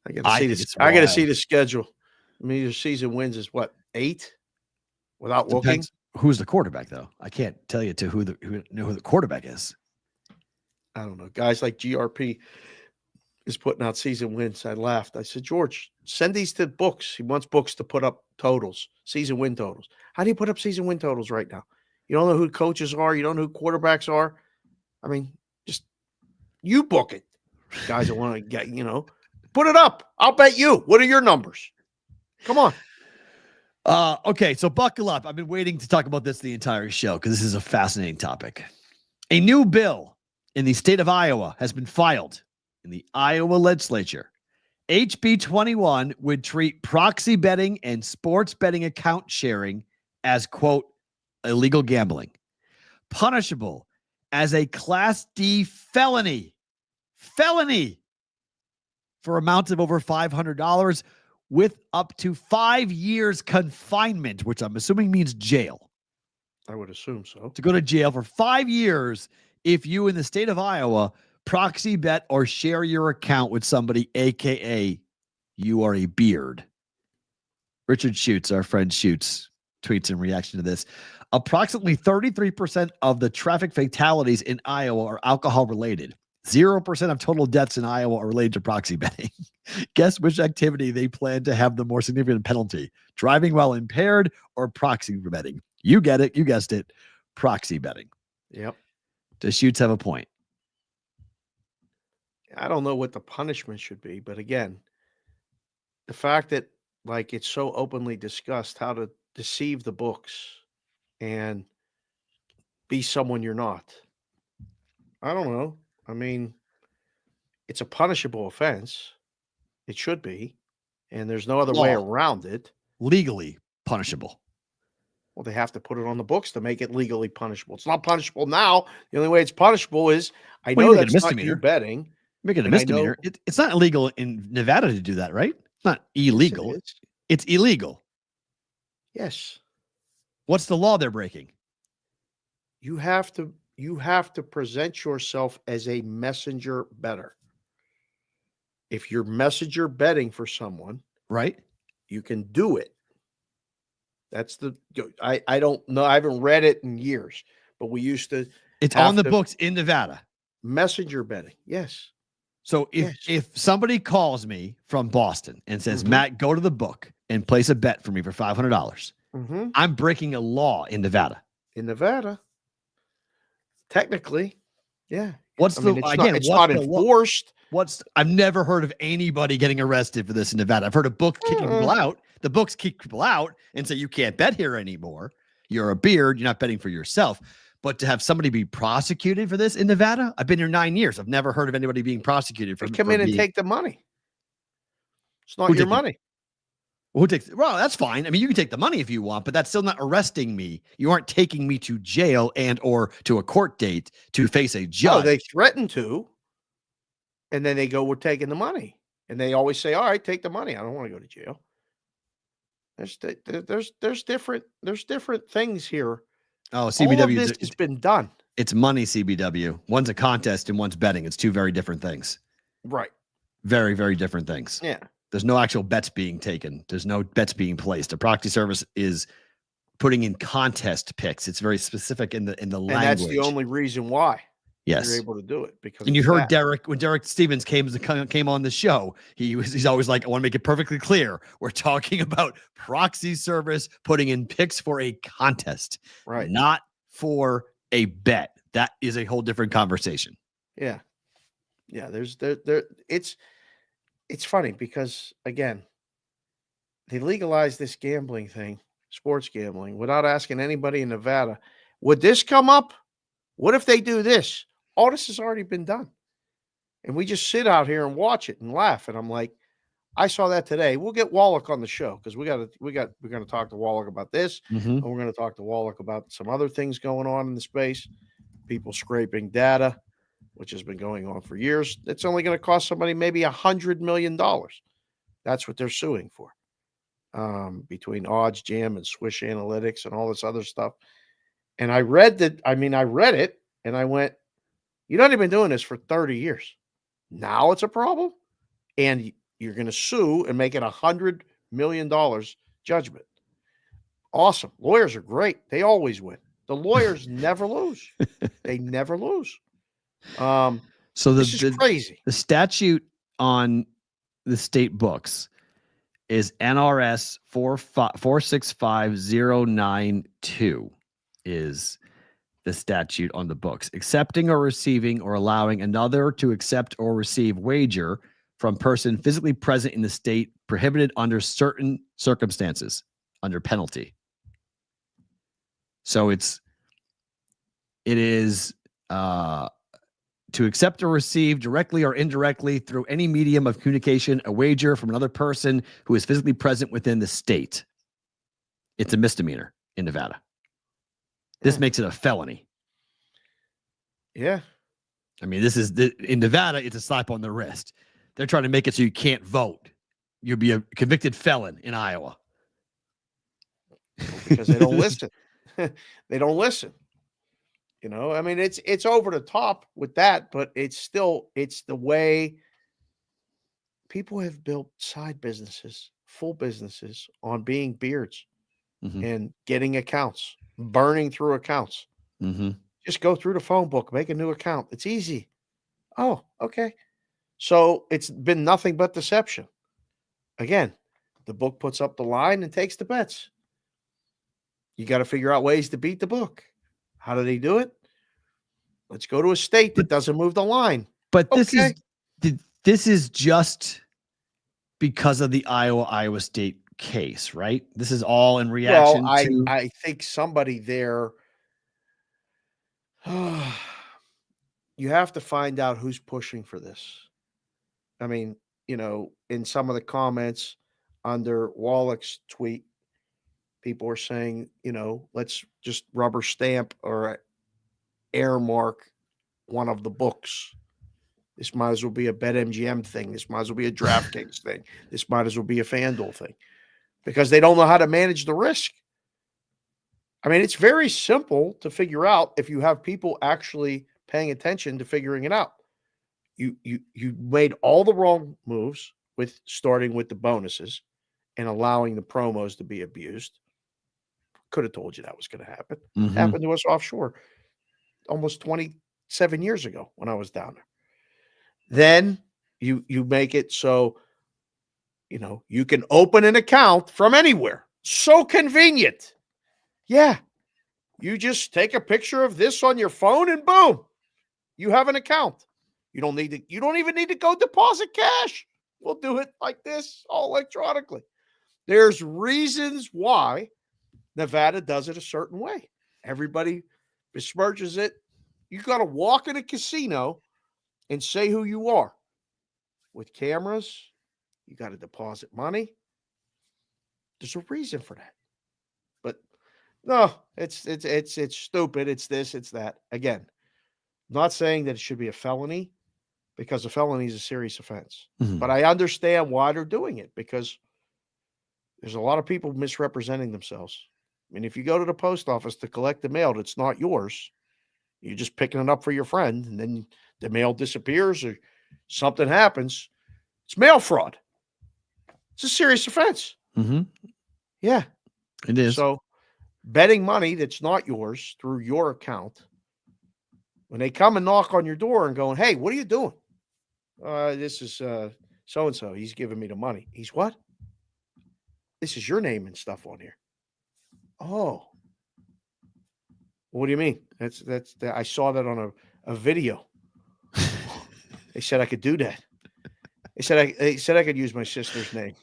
I got to see the schedule. I mean, your season wins is what, 8 without looking? Who's the quarterback, though? I can't tell you who the quarterback is. I don't know. Guys like GRP is putting out season wins. I laughed. I said, George, send these to books. He wants books to put up totals, season win totals. How do you put up season win totals right now? You don't know who coaches are. You don't know who quarterbacks are. I mean, just you book it. Guys that want to get, put it up. I'll bet you. What are your numbers? Come on. Okay, so buckle up. I've been waiting to talk about this the entire show because this is a fascinating topic. A new bill in the state of Iowa has been filed in the Iowa legislature. HB 21 would treat proxy betting and sports betting account sharing as, quote, illegal gambling, punishable as a Class D felony for amounts of over $500 with up to 5 years confinement, which I'm assuming means jail. I would assume so. To go to jail for 5 years if you in the state of Iowa proxy bet or share your account with somebody, aka you are a beard. Richard Schutz, our friend Schutz, tweets in reaction to this. Approximately 33% of the traffic fatalities in Iowa are alcohol related. 0% of total deaths in Iowa are related to proxy betting. Guess which activity they plan to have the more significant penalty? Driving while impaired or proxy betting? You get it. You guessed it. Proxy betting. Yep. Does Schutz have a point? I don't know what the punishment should be, but again, the fact that it's so openly discussed how to deceive the books and be someone you're not. I don't know. I mean, it's a punishable offense. It should be. And there's no other way around it. Legally punishable. Well, they have to put it on the books to make it legally punishable. It's not punishable now. The only way it's punishable is that's not you betting. Make it a misdemeanor. It's not illegal in Nevada to do that, right? It's not illegal. Yes, it's illegal. Yes. What's the law they're breaking? You have to present yourself as a messenger bettor. If you're messenger betting for someone, right, you can do it. That's I don't know. I haven't read it in years, but we used to. It's on the books in Nevada. Messenger betting. Yes. So if somebody calls me from Boston and says, Matt, go to the book and place a bet for me for $500, I'm breaking a law in Nevada. In Nevada. Technically. Yeah. It's not enforced. I've never heard of anybody getting arrested for this in Nevada. I've heard of books kicking people out. The books kick people out and say, you can't bet here anymore. You're a beard. You're not betting for yourself. But to have somebody be prosecuted for this in Nevada, I've been here 9 years. I've never heard of anybody being prosecuted for come in and take the money. It's not your money. Well, that's fine. I mean, you can take the money if you want, but that's still not arresting me. You aren't taking me to jail and or to a court date to face a judge. No, they threaten to, and then they go, we're taking the money. And they always say, all right, take the money. I don't want to go to jail. There's different things here. Oh, CBW. All of this has been done. It's money, CBW. One's a contest and one's betting. It's two very different things. Right. Very, very different things. Yeah. There's no actual bets being taken. There's no bets being placed. A proxy service is putting in contest picks. It's very specific in the language. And that's the only reason why you're able to do it. Because and you heard Derek, when Derek Stevens came on the show, he's always like, I want to make it perfectly clear. We're talking about proxy service putting in picks for a contest, right? Not for a bet. That is a whole different conversation. Yeah. Yeah, it's funny because again, they legalized this gambling thing, sports gambling, without asking anybody in Nevada. Would this come up? What if they do this? All this has already been done. And we just sit out here and watch it and laugh. And I'm like, I saw that today. We'll get Wallach on the show because we're going to talk to Wallach about this. And we're going to talk to Wallach about some other things going on in the space. People scraping data, which has been going on for years. It's only going to cost somebody maybe $100 million. That's what they're suing for. Between Odds Jam and Swish Analytics and all this other stuff. And I read it and I went, you've only been doing this for 30 years. Now it's a problem. And you're going to sue and make it $100 million judgment. Awesome. Lawyers are great. They always win. The lawyers never lose. They never lose. So this is crazy. The statute on the state books is NRS 465092 is the statute on the books. Accepting or receiving or allowing another to accept or receive wager from person physically present in the state, prohibited under certain circumstances, under penalty. So it is to accept or receive directly or indirectly through any medium of communication a wager from another person who is physically present within the state. It's a misdemeanor in Nevada. This makes it a felony. Yeah. I mean, in Nevada, it's a slap on the wrist. They're trying to make it so you can't vote. You'll be a convicted felon in Iowa. Because they don't listen. They don't listen. You know, I mean, it's over the top with that, but it's the way people have built side businesses, full businesses on being beards and getting accounts, burning through accounts. Just go through the phone book, make a new account. It's easy. Oh, okay. So it's been nothing but deception. Again, the book puts up the line and takes the bets. You got to figure out ways to beat the book. How do they do it? Let's go to a state that doesn't move the line. But this is just because of the Iowa State case, right? This is all in reaction to. I think somebody there. You have to find out who's pushing for this. I mean, you know, in some of the comments under Wallach's tweet, people are saying, you know, let's just rubber stamp or air mark one of the books. This might as well be a BetMGM thing. This might as well be a DraftKings thing. This might as well be a FanDuel thing because they don't know how to manage the risk. I mean, it's very simple to figure out if you have people actually paying attention to figuring it out. You made all the wrong moves with starting with the bonuses and allowing the promos to be abused. Could have told you that was going to happen. Happened to us offshore almost 27 years ago when I was down there. Then you make it so, you know, you can open an account from anywhere. So convenient. Yeah. You just take a picture of this on your phone and boom, you have an account. You don't even need to go deposit cash. We'll do it like this, all electronically. There's reasons why Nevada does it a certain way. Everybody besmirches it. You got to walk in a casino and say who you are. With cameras, you got to deposit money. There's a reason for that. But no, it's stupid. It's this, it's that. Again, not saying that it should be a felony because a felony is a serious offense. But I understand why they're doing it because there's a lot of people misrepresenting themselves. I mean, if you go to the post office to collect the mail that's not yours, you're just picking it up for your friend, and then the mail disappears or something happens. It's mail fraud. It's a serious offense. Yeah. It is. So betting money that's not yours through your account, when they come and knock on your door and going, hey, what are you doing? This is so-and-so. He's giving me the money. He's what? This is your name and stuff on here. Oh. What do you mean? That's I saw that on a video. They said I could do that. They said I could use my sister's name.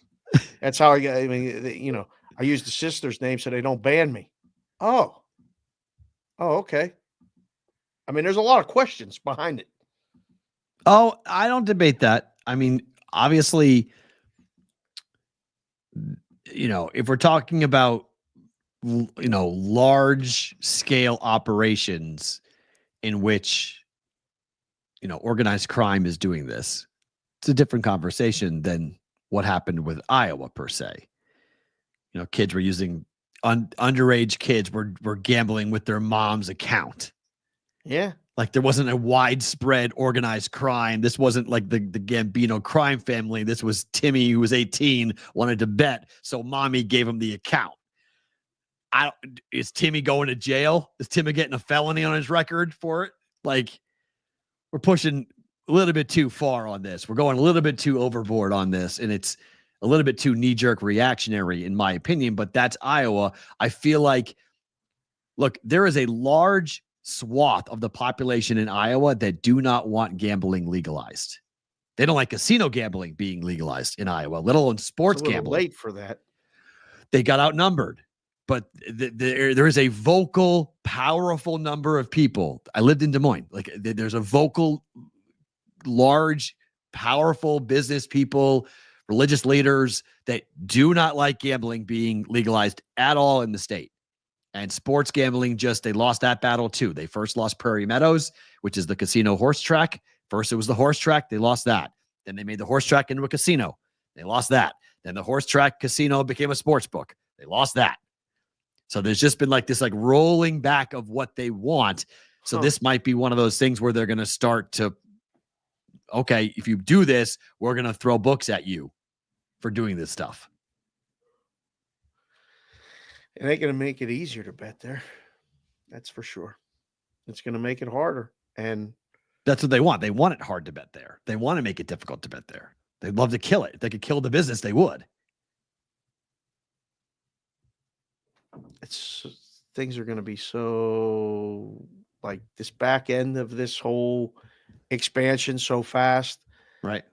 That's how I got. I mean, I used the sister's name so they don't ban me. Oh, okay. I mean, there's a lot of questions behind it. Oh, I don't debate that. I mean, obviously, if we're talking about, large scale operations in which, organized crime is doing this, it's a different conversation than what happened with Iowa per se. Kids were using underage kids were gambling with their mom's account. Yeah. Like there wasn't a widespread organized crime. This wasn't like the Gambino crime family. This was Timmy, who was 18, wanted to bet, so mommy gave him the account. Is Timmy going to jail? Is Timmy getting a felony on his record for it? Like, we're pushing a little bit too far on this. We're going a little bit too overboard on this, and it's a little bit too knee-jerk reactionary, in my opinion, but that's Iowa. I feel like, look, there is a large swath of the population in Iowa that do not want gambling legalized. They don't like casino gambling being legalized in Iowa, let alone sports gambling. Late for that. They got outnumbered, but there is a vocal, powerful number of people. I lived in Des Moines. Like there's a vocal, large, powerful business people, religious leaders that do not like gambling being legalized at all in the state. And sports gambling, they lost that battle too. They first lost Prairie Meadows, which is the casino horse track. First it was the horse track. They lost that. Then they made the horse track into a casino. They lost that. Then the horse track casino became a sports book. They lost that. So there's just been like this rolling back of what they want. So this might be one of those things where they're going to start to, okay, if you do this, we're going to throw books at you for doing this stuff. It ain't going to make it easier to bet there. That's for sure. It's going to make it harder. And that's what they want. They want it hard to bet there. They want to make it difficult to bet there. They'd love to kill it. If they could kill the business, they would. Things are going to be so, like, this back end of this whole expansion so fast. Right.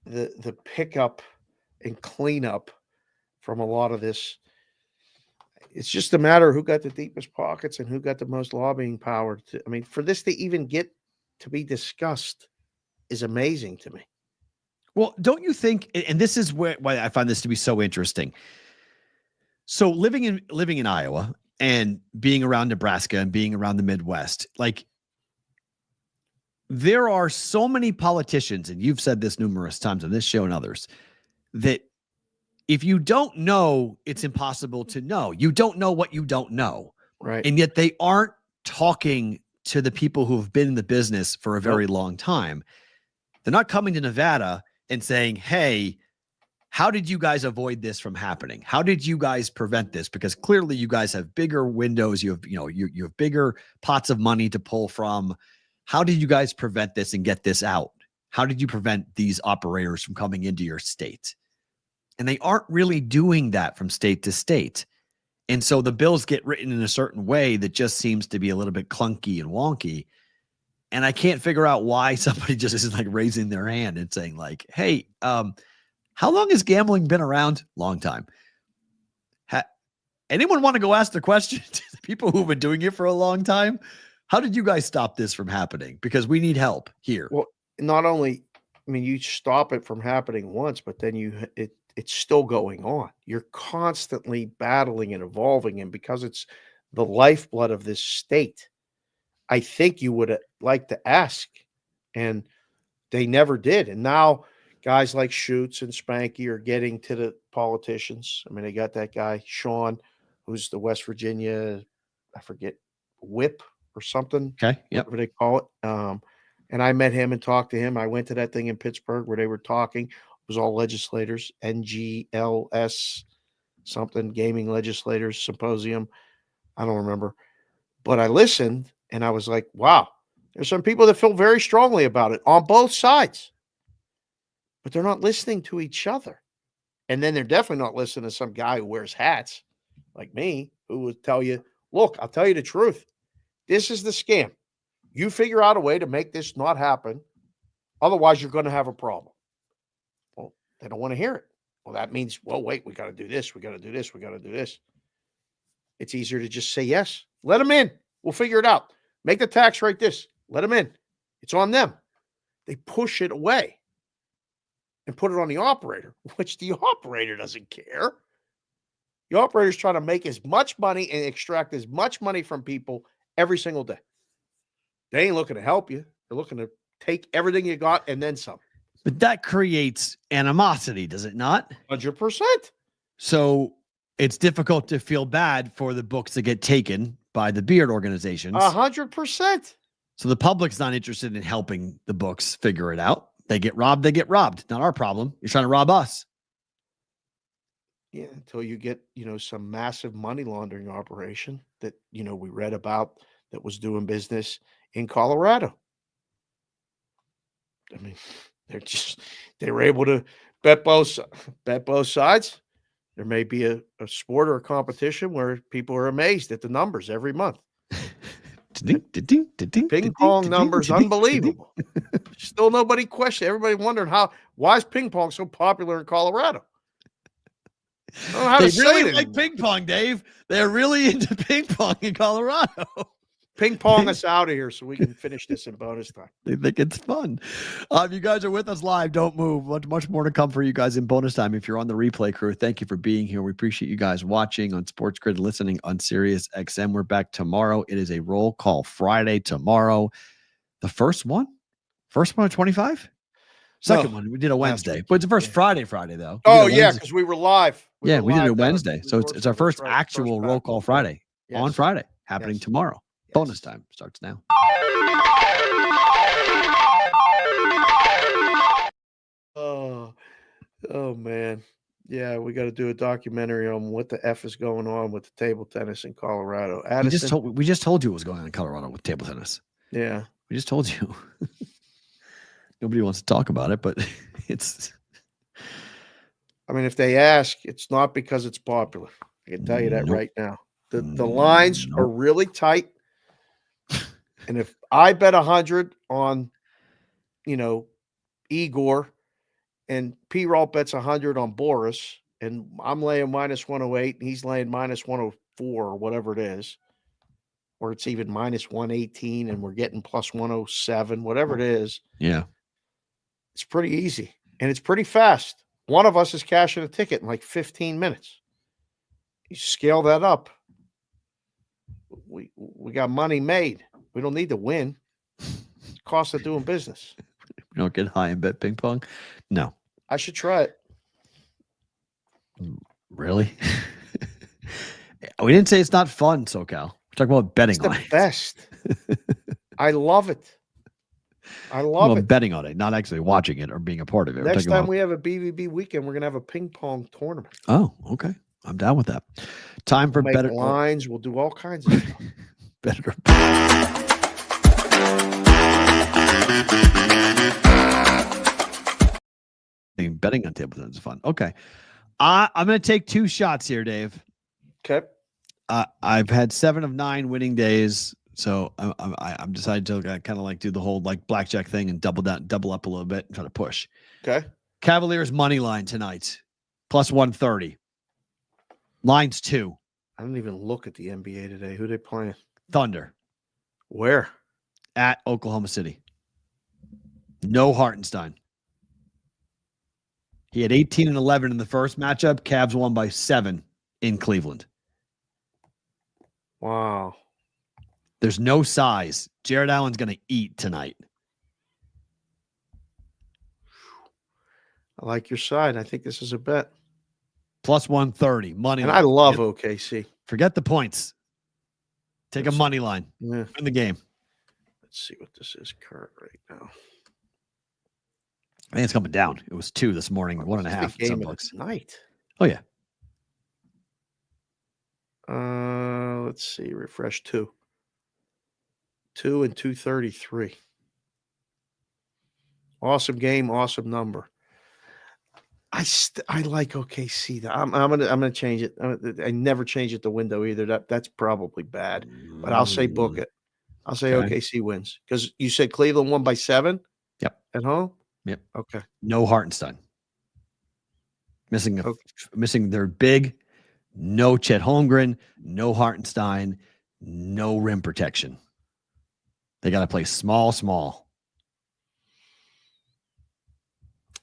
The pickup and cleanup from a lot of this. It's just a matter of who got the deepest pockets and who got the most lobbying power. For this to even get to be discussed is amazing to me. Well, don't you think, and this is why I find this to be so interesting. So living in Iowa and being around Nebraska and being around the Midwest, like there are so many politicians, and you've said this numerous times on this show and others, that if you don't know, it's impossible to know. You don't know what you don't know. Right. And yet they aren't talking to the people who have been in the business for a very long time. They're not coming to Nevada and saying, hey, how did you guys avoid this from happening? How did you guys prevent this? Because clearly you guys have bigger windows. You have bigger pots of money to pull from. How did you guys prevent this and get this out? How did you prevent these operators from coming into your state? And they aren't really doing that from state to state. And so the bills get written in a certain way that just seems to be a little bit clunky and wonky. And I can't figure out why somebody just isn't like raising their hand and saying like, hey, how long has gambling been around? Long time. Anyone want to go ask the question to the people who've been doing it for a long time? How did you guys stop this from happening? Because we need help here. Well, not only, you stop it from happening once, but then it's still going on. You're constantly battling and evolving. And because it's the lifeblood of this state, I think you would like to ask. And they never did. And now guys like Schutz and Spanky are getting to the politicians. They got that guy, Sean, who's the West Virginia, I forget, whip or something. Okay. Yep. Whatever they call it. And I met him and talked to him. I went to that thing in Pittsburgh where they were talking. It was all legislators, NGLS, something, gaming legislators symposium. I don't remember. But I listened and I was like, wow, there's some people that feel very strongly about it on both sides. But they're not listening to each other. And then they're definitely not listening to some guy who wears hats like me, who would tell you, look, I'll tell you the truth. This is the scam. You figure out a way to make this not happen, Otherwise, you're going to have a problem. Well, they don't want to hear it. Well, that means, well, wait, we got to do this. We got to do this. We got to do this. It's easier to just say yes. Let them in. We'll figure it out. Make the tax rate this. Let them in. It's on them. They push it away and put it on the operator, which the operator doesn't care. The operator's trying to make as much money and extract as much money from people every single day. They ain't looking to help you. They're looking to take everything you got and then some. But that creates animosity, does it not? 100%. So it's difficult to feel bad for the books that get taken by the beard organizations. 100%. So the public's not interested in helping the books figure it out. They get robbed, they get robbed. Not our problem. You're trying to rob us. Yeah, until you get, some massive money laundering operation that, we read about that was doing business in Colorado. I mean, they were able to bet both sides. There may be a sport or a competition where people are amazed at the numbers every month. Ping pong numbers, unbelievable. Still nobody questioned. Everybody wondering why is ping pong so popular in Colorado? I don't know how they to really say it like anymore. ping pong, Dave. They're really into ping pong in Colorado. Ping pong us out of here so we can finish this in bonus time. They think it's fun. If you guys are with us live, don't move. Much more to come for you guys in bonus time. If you're on the replay crew, thank you for being here. We appreciate you guys watching on Sports Grid, listening on Sirius XM. We're back tomorrow. It is a roll call Friday tomorrow. The first one of 25? Second one. We did a Wednesday, but it's the first Friday though. Oh, yeah, because we were live. We did it Wednesday. So it's our first actual roll call Friday on Friday, happening tomorrow. Bonus time starts now. Oh man. Yeah, we got to do a documentary on what the F is going on with the table tennis in Colorado. We just told you what was going on in Colorado with table tennis. Yeah. We just told you. Nobody wants to talk about it, but it's. I mean, if they ask, it's not because it's popular. I can tell you that right now. The lines are really tight. And if I bet 100 on, Igor, and P-Roll bets 100 on Boris, and I'm laying minus 108, and he's laying minus 104 or whatever it is, or it's even minus 118, and we're getting plus 107, whatever it is. Yeah. It's pretty easy, and it's pretty fast. One of us is cashing a ticket in like 15 minutes. You scale that up. We got money made. We don't need to win. It's cost of doing business. We don't get high and bet ping pong? No. I should try it. Really? We didn't say it's not fun, SoCal. We're talking about betting on it. It's the best. I love it. I love it. Betting on it, not actually watching it or being a part of it. Next time we have a BvB weekend, we're going to have a ping pong tournament. Oh, okay. I'm down with that. Time for better lines. We'll do all kinds of stuff. Better. Betting on table tennis is fun. Okay. I'm going to take two shots here, Dave. Okay. I've had 7 of 9 winning days. So I'm decided to kind of like do the whole like blackjack thing and double up a little bit and try to push. Okay. Cavaliers money line tonight, plus 130. Line's 2. I didn't even look at the NBA today. Who they playing? Thunder. Where? At Oklahoma City. No Hartenstein. He had 18 and 11 in the first matchup. Cavs won by 7 in Cleveland. Wow. There's no size. Jared Allen's going to eat tonight. I like your side. I think this is a bet. Plus 130. Money and line. I love OKC. Forget the points. Take a money line. Yeah. Win the game. Let's see what this is current right now. I think it's coming down. It was 2 this morning, 1.5 game some of books. the night. Oh, yeah. Let's see. Refresh 2. 2 and 233. Awesome game, awesome number. I like OKC. I'm gonna change it. I never change it to window either. That's probably bad, but I'll say book it. I'll say OKC wins because you said Cleveland won by 7. Yep. At home? Yep. Okay. No Hartenstein. Missing their big. No Chet Holmgren. No Hartenstein. No rim protection. They got to play small.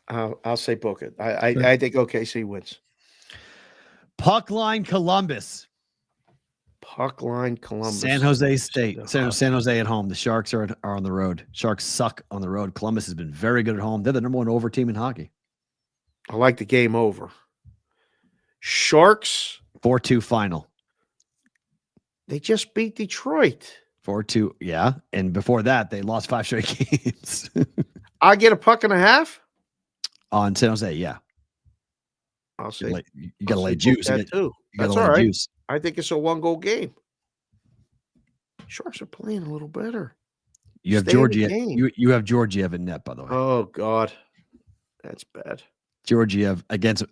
I'll say book it. I think OKC wins. Puck line Columbus. San Jose State. San Jose at home. The Sharks are on the road. Sharks suck on the road. Columbus has been very good at home. They're the number one over team in hockey. I like the game over. Sharks 4-2 final. They just beat Detroit. 4-2. Yeah. And before that, they lost 5 straight games. I get a puck and a half On San Jose, yeah. I'll say you got to lay juice. That too. That's all right. Juice. I think it's a 1-goal game. Sharks are playing a little better. You have Georgiev. You have Georgiev in net, by the way. Oh God, that's bad. Georgiev against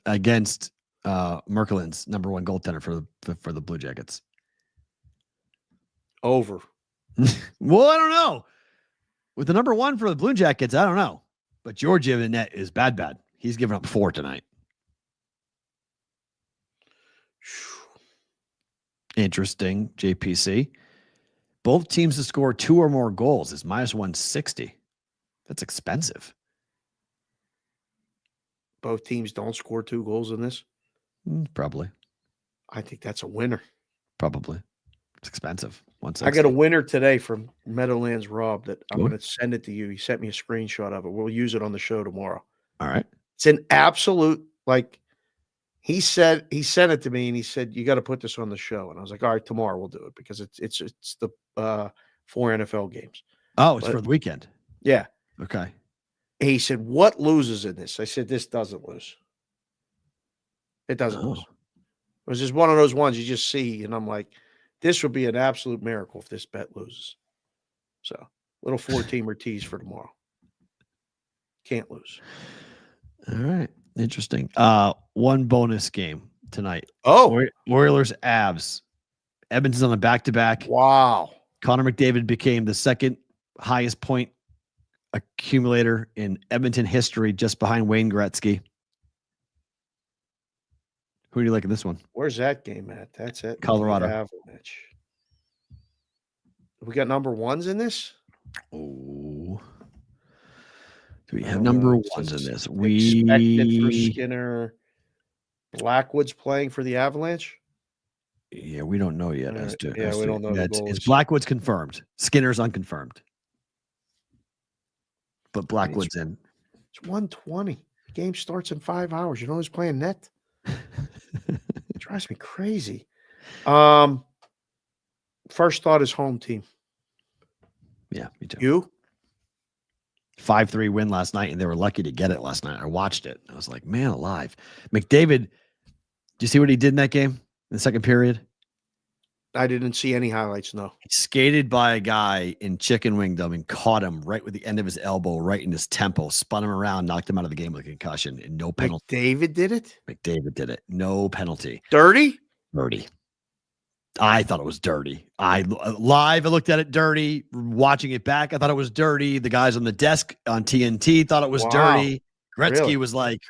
Merkelin's number 1 goaltender for the Blue Jackets. Over. Well, I don't know. With the number 1 for the Blue Jackets, I don't know. But Georgiev in net is bad. He's given up 4 tonight. Interesting, JPC. Both teams to score 2 or more goals is -160. That's expensive. Both teams don't score 2 goals in this? Probably. I think that's a winner. Probably. It's expensive. I got a winner today from Meadowlands Rob that I'm going to send it to you. He sent me a screenshot of it. We'll use it on the show tomorrow. All right. It's an absolute, he sent it to me and he said, you got to put this on the show. And I was like, all right, tomorrow we'll do it because it's the 4 NFL games. Oh, it's for the weekend. Yeah. Okay. He said, what loses in this? I said, this doesn't lose. It doesn't lose. It was just one of those ones you just see. And I'm like, this would be an absolute miracle if this bet loses. So, little 4-teamer tease for tomorrow. Can't lose. All right. Interesting. One bonus game tonight. Oh. Oilers Avs. Edmonton's on a back-to-back. Wow. Connor McDavid became the second highest point accumulator in Edmonton history, just behind Wayne Gretzky. Who do you like in this one? Where's that game at? That's it. Colorado. Avalanche. We got number 1s in this? Oh. Do we have number 1s in this? Expected for Skinner. Blackwood's playing for the Avalanche? Yeah, we don't know yet. We don't know. It's Blackwood's confirmed. Skinner's unconfirmed. But Blackwood's in. It's 1:20. The game starts in 5 hours. You know who's playing net? It drives me crazy. First thought is home team. Yeah, me too. You? 5-3 win last night, and they were lucky to get it last night. I watched it. I was like, man alive. McDavid, do you see what he did in that game in the second period? I didn't see any highlights, no. He skated by a guy in chicken wingdom and caught him right with the end of his elbow, right in his tempo, spun him around, knocked him out of the game with a concussion, and no penalty. McDavid did it? McDavid did it. No penalty. Dirty? Dirty. I thought it was dirty. I looked at it dirty. Watching it back, I thought it was dirty. The guys on the desk on TNT thought it was dirty. Gretzky was like,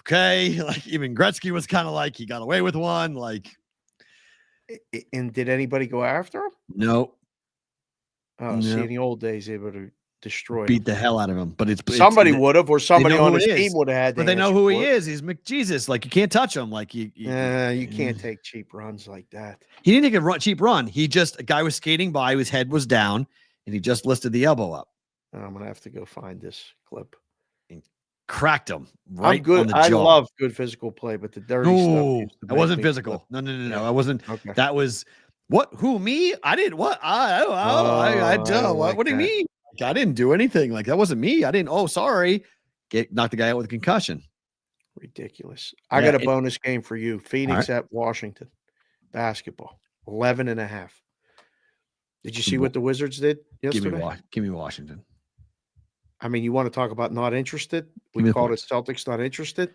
okay. Like, even Gretzky was kind of like, he got away with one. Like, and did anybody go after him? No. Oh, see, in the old days, they would have destroyed beat him. the hell out of him. But somebody would have, or somebody on his team would have had. But they know who he is. He's McJesus. Like, you can't touch him. Like, you can't take cheap runs like that. He didn't take a cheap run. A guy was skating by, his head was down, and he just lifted the elbow up. I'm gonna have to go find this clip. And cracked him right I'm good. on the I jaw. love good physical play, but the dirty stuff. That wasn't physical. No. I wasn't. Okay. That was what? Who? Me? I didn't. What? What do you mean? I didn't do anything. Like, that wasn't me. I didn't. Oh, sorry. Knocked the guy out with a concussion. Ridiculous. I got a bonus game for you. Phoenix at Washington. Basketball. 11.5. Did you see what the Wizards did yesterday? Give me Washington. I mean, you want to talk about not interested? We called it Celtics not interested.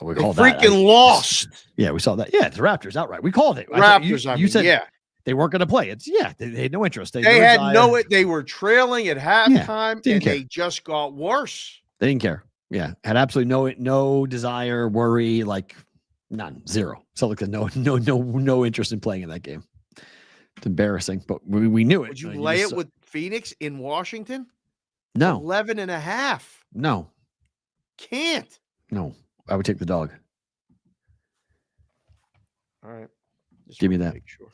Oh, we they called freaking that. lost. Yeah, we saw that. Yeah, it's the Raptors outright. We called it. Raptors. You said They weren't going to play. They had no interest. They had they were trailing at halftime, and care. they just got worse. They didn't care. Yeah, had absolutely no desire, worry, like none, zero. So like no interest in playing in that game. It's embarrassing, but we knew it. Would you lay it with Phoenix in Washington? No. 11.5. No. Can't. No. I would take the dog. All right. Just give me that. Sure.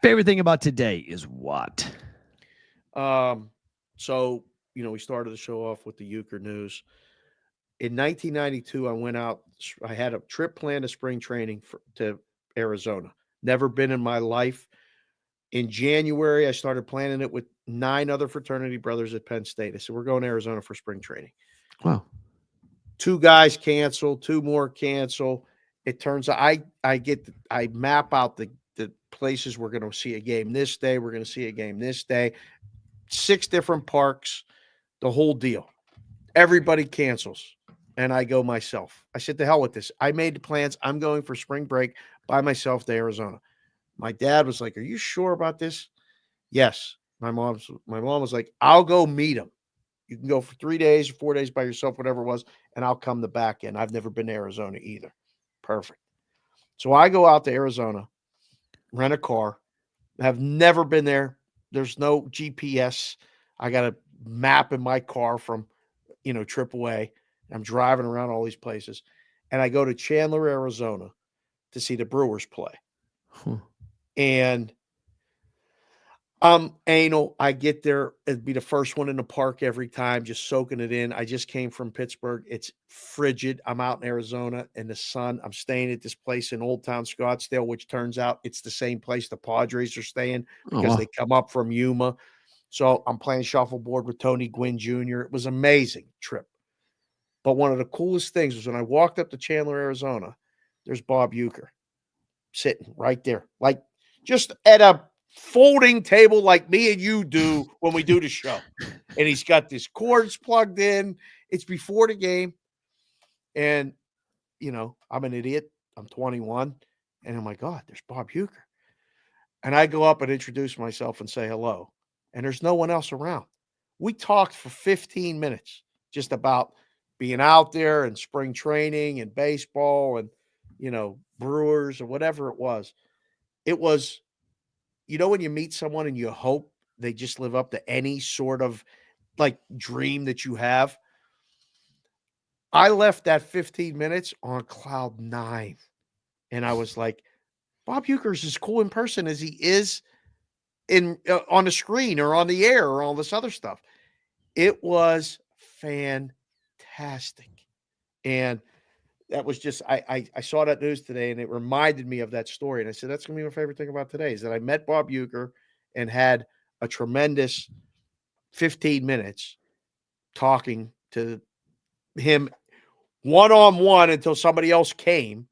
Favorite thing about today is what? So, we started the show off with the Uecker news. In 1992, I went out. I had a trip planned to spring training to Arizona. Never been in my life. In January, I started planning it with 9 other fraternity brothers at Penn State. I said, we're going to Arizona for spring training. Wow. 2 guys cancel, 2 more cancel. It turns out I map out the places we're going to see a game this day. We're going to see a game this day. 6 different parks, the whole deal. Everybody cancels. And I go myself. I said, to hell with this. I made the plans. I'm going for spring break by myself to Arizona. My dad was like, are you sure about this? Yes. My mom was like, I'll go meet him. You can go for 3 days or 4 days by yourself, whatever it was, and I'll come the back end. I've never been to Arizona either. Perfect. So I go out to Arizona, rent a car. Have never been there. There's no GPS. I got a map in my car from, AAA. I'm driving around all these places. And I go to Chandler, Arizona to see the Brewers play. And I'm anal. I get there. It'd be the first one in the park every time, just soaking it in. I just came from Pittsburgh. It's frigid. I'm out in Arizona in the sun. I'm staying at this place in Old Town Scottsdale, which turns out it's the same place the Padres are staying because they come up from Yuma. So I'm playing shuffleboard with Tony Gwynn Jr. It was an amazing trip. But one of the coolest things was when I walked up to Chandler, Arizona, there's Bob Uecker sitting right there, like just at a folding table like me and you do when we do the show. And he's got this cords plugged in. It's before the game. And, I'm an idiot. I'm 21. And I'm like, God, there's Bob Uecker. And I go up and introduce myself and say hello. And there's no one else around. We talked for 15 minutes just about being out there and spring training and baseball and, Brewers or whatever it was. It was, when you meet someone and you hope they just live up to any sort of like dream that you have. I left that 15 minutes on cloud 9. And I was like, Bob Uecker is as cool in person as he is on the screen or on the air or all this other stuff. It was fantastic. And that was just, I saw that news today and it reminded me of that story. And I said, that's going to be my favorite thing about today is that I met Bob Uecker and had a tremendous 15 minutes talking to him one-on-one until somebody else came.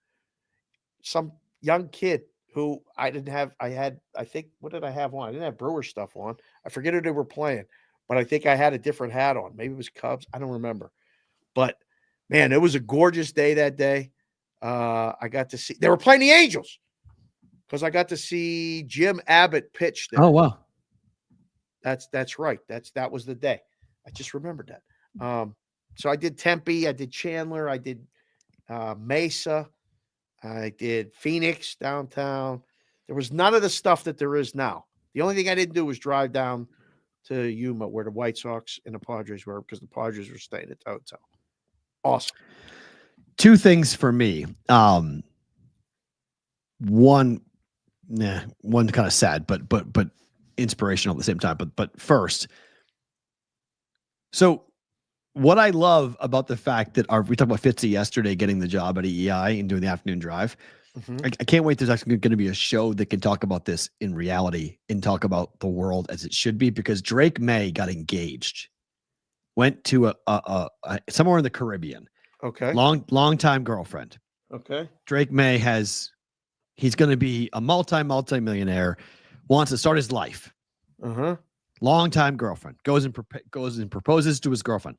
Some young kid who I didn't have, I think, what did I have on? I didn't have Brewer stuff on. I forget who they were playing, but I think I had a different hat on. Maybe it was Cubs. I don't remember. But man, it was a gorgeous day that day. I got to see, they were playing the Angels because I got to see Jim Abbott pitch there. Oh, wow. That's right. That was the day. I just remembered that. So I did Tempe, I did Chandler, I did Mesa, I did Phoenix downtown. There was none of the stuff that there is now. The only thing I didn't do was drive down to Yuma where the White Sox and the Padres were because the Padres were staying at the hotel. Awesome. 2 things for me. One kind of sad, but inspirational at the same time. But first, so what I love about the fact that we talked about Fitzy yesterday getting the job at EEI and doing the afternoon drive. Mm-hmm. I can't wait. There's actually going to be a show that can talk about this in reality and talk about the world as it should be because Drake May got engaged, went to a somewhere in the Caribbean. Okay. Long time girlfriend. Okay. Drake May he's going to be a multi-millionaire, wants to start his life. Uh-huh. Long time girlfriend goes and proposes to his girlfriend.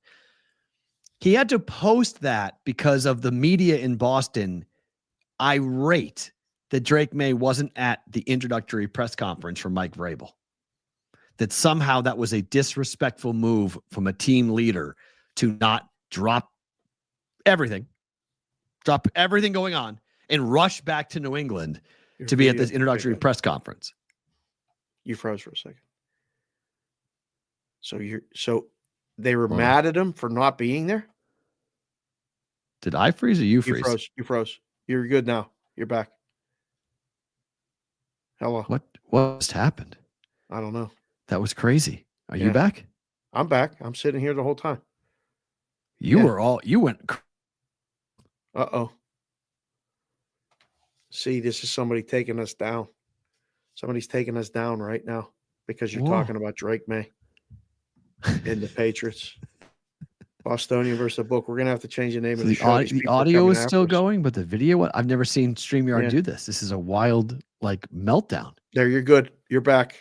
He had to post that because of the media in Boston irate that Drake May wasn't at the introductory press conference for Mike Vrabel? That somehow that was a disrespectful move from a team leader to not drop everything going on, and rush back to New England to be at this introductory press conference. You froze for a second. So they were mad at him for not being there? Did I freeze or you freeze? You froze. You're good now. You're back. Hello. What just happened? I don't know. That was crazy. Are you back? I'm back. I'm sitting here the whole time. You went. Uh-oh. See, this is somebody taking us down. Somebody's taking us down right now because you're talking about Drake May and the Patriots. Bostonian versus the book. We're going to have to change the name of the show. The audio is still going, but the video, I've never seen StreamYard do this. This is a wild, meltdown. There, you're good. You're back.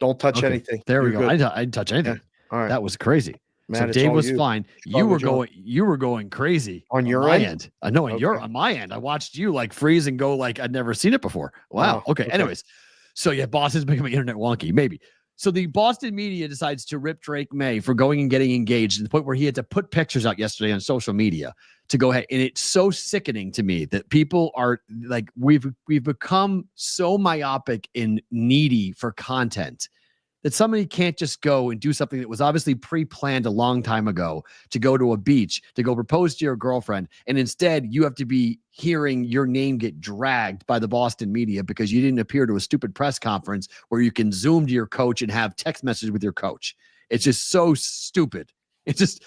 Don't touch anything. There we go. I didn't touch anything. Yeah. All right. That was crazy. Man, so Dave was fine. You were going crazy on your end. I know on my end. I watched you freeze and go I'd never seen it before. Wow. Okay. Anyways, so Boston's becoming internet wonky. Maybe. So the Boston media decides to rip Drake May for going and getting engaged to the point where he had to put pictures out yesterday on social media to go ahead. And it's so sickening to me that people are we've become so myopic and needy for content that somebody can't just go and do something that was obviously pre-planned a long time ago, to go to a beach, to go propose to your girlfriend. And instead you have to be hearing your name get dragged by the Boston media because you didn't appear to a stupid press conference where you can Zoom to your coach and have text messages with your coach. It's just so stupid. It's just,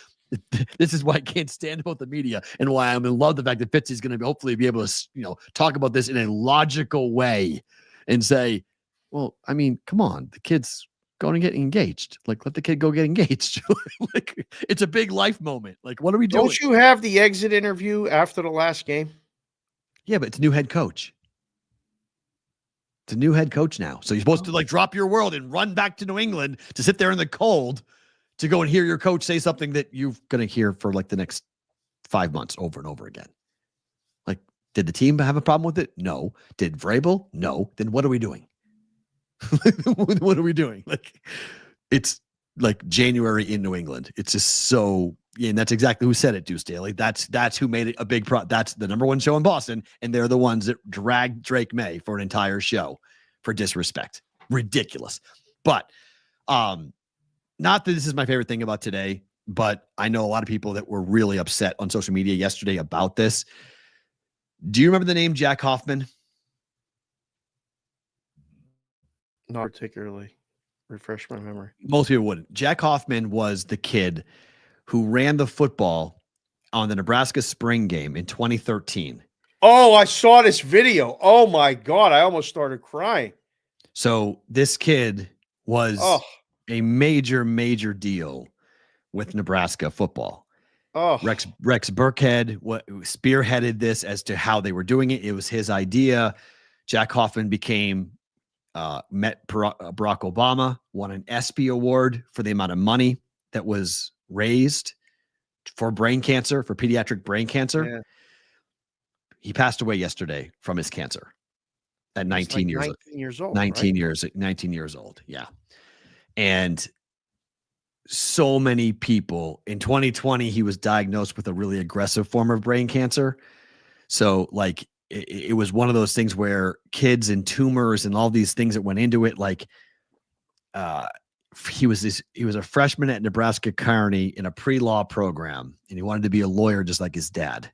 this is why I can't stand about the media and why I'm in love with the fact that Fitzy's going to hopefully be able to, talk about this in a logical way and say, well, I mean, come on, the kid's going to get engaged. Let the kid go get engaged. It's a big life moment. What are we doing? Don't you have the exit interview after the last game? Yeah, but it's a new head coach. It's a new head coach now. So you're supposed to drop your world and run back to New England to sit there in the cold to go and hear your coach say something that you're going to hear for the next 5 months over and over again. Did the team have a problem with it? No. Did Vrabel? No. Then what are we doing? What are we doing? It's January in New England. It's just so, and that's exactly who said it, Deuce Daly. That's who made it a big that's the number one show in Boston, and they're the ones that dragged Drake May for an entire show for disrespect. Ridiculous. But not that this is my favorite thing about today, but I know a lot of people that were really upset on social media yesterday about this. Do you remember the name Jack Hoffman? Not particularly. Refresh my memory. Most people wouldn't. Jack Hoffman was the kid who ran the football on the Nebraska spring game in 2013. Oh, I saw this video. Oh my God. I almost started crying. So this kid was a major, major deal with Nebraska football. Rex Burkhead spearheaded this as to how they were doing it. It was his idea. Jack Hoffman met Barack Obama, won an ESPY award for the amount of money that was raised for brain cancer, for pediatric brain cancer. Yeah. He passed away yesterday from his cancer at 19 years old. 19 years old. Yeah. And so many people in 2020, he was diagnosed with a really aggressive form of brain cancer. So it was one of those things where kids and tumors and all these things that went into it, he was a freshman at Nebraska Kearney in a pre-law program, and he wanted to be a lawyer just like his dad.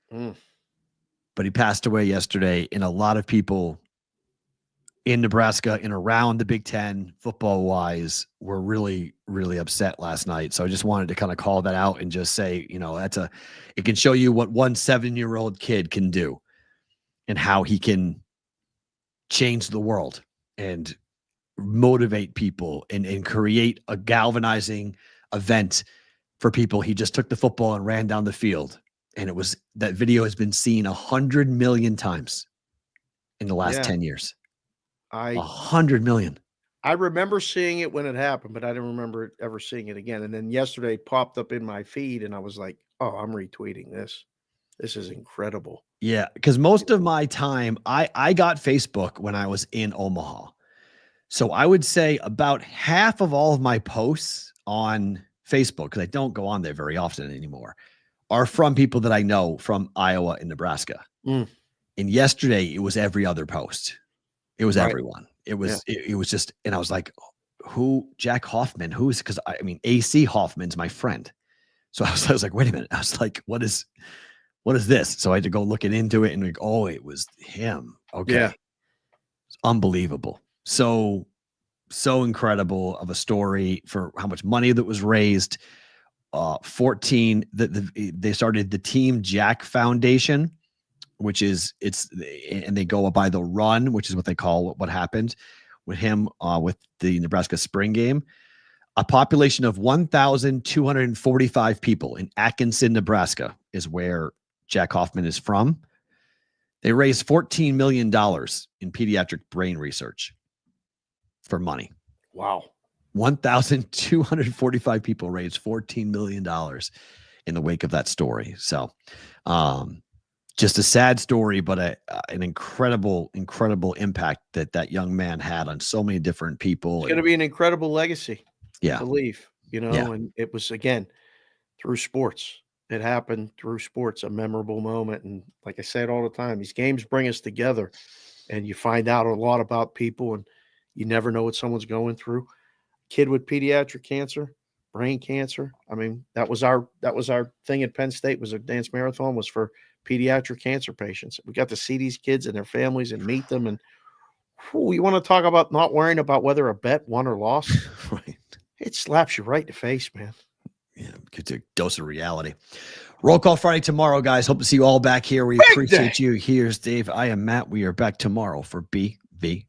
But he passed away yesterday, and a lot of people in Nebraska and around the Big Ten football wise were really, really upset last night. So I just wanted to kind of call that out and just say, it can show you what one 7-year-old kid can do and how he can change the world and motivate people and create a galvanizing event for people. He just took the football and ran down the field. And that video has been seen 100 million times in the last 10 years. 100 million. I remember seeing it when it happened, but I didn't remember ever seeing it again. And then yesterday it popped up in my feed and I was like, oh, I'm retweeting this. This is incredible. Yeah, because most of my time, I got Facebook when I was in Omaha. So I would say about half of all of my posts on Facebook, because I don't go on there very often anymore, are from people that I know from Iowa and Nebraska. Mm. And yesterday it was every other post. It was everyone. It was it was just, and I was like, who? Jack Hoffman? Who's? Because I mean, AC Hoffman's my friend. So I was like, wait a minute. I was like, what is this? So I had to go looking into it and like, oh, it was him. Okay. Yeah. It's unbelievable. So incredible of a story for how much money that was raised. 14, they started the Team Jack Foundation, which is and they go by the run, which is what they call what happened with him with the Nebraska spring game. A population of 1,245 people in Atkinson, Nebraska is where Jack Hoffman is from. They raised $14 million in pediatric brain research for money. Wow. 1,245 people raised $14 million in the wake of that story. So just a sad story, but an incredible impact that young man had on so many different people. It's going to be an incredible legacy. Yeah. To leave, and it was, again, through sports. It happened through sports, a memorable moment. And like I said all the time, these games bring us together and you find out a lot about people and you never know what someone's going through. Kid with pediatric cancer, brain cancer. I mean, that was our thing at Penn State, was a dance marathon, was for pediatric cancer patients. We got to see these kids and their families and meet them. And you want to talk about not worrying about whether a bet won or lost. Right. It slaps you right in the face, man. Yeah, it's a dose of reality. Roll Call Friday tomorrow, guys. Hope to see you all back here. We appreciate you. Here's Dave. I am Matt. We are back tomorrow for BvB.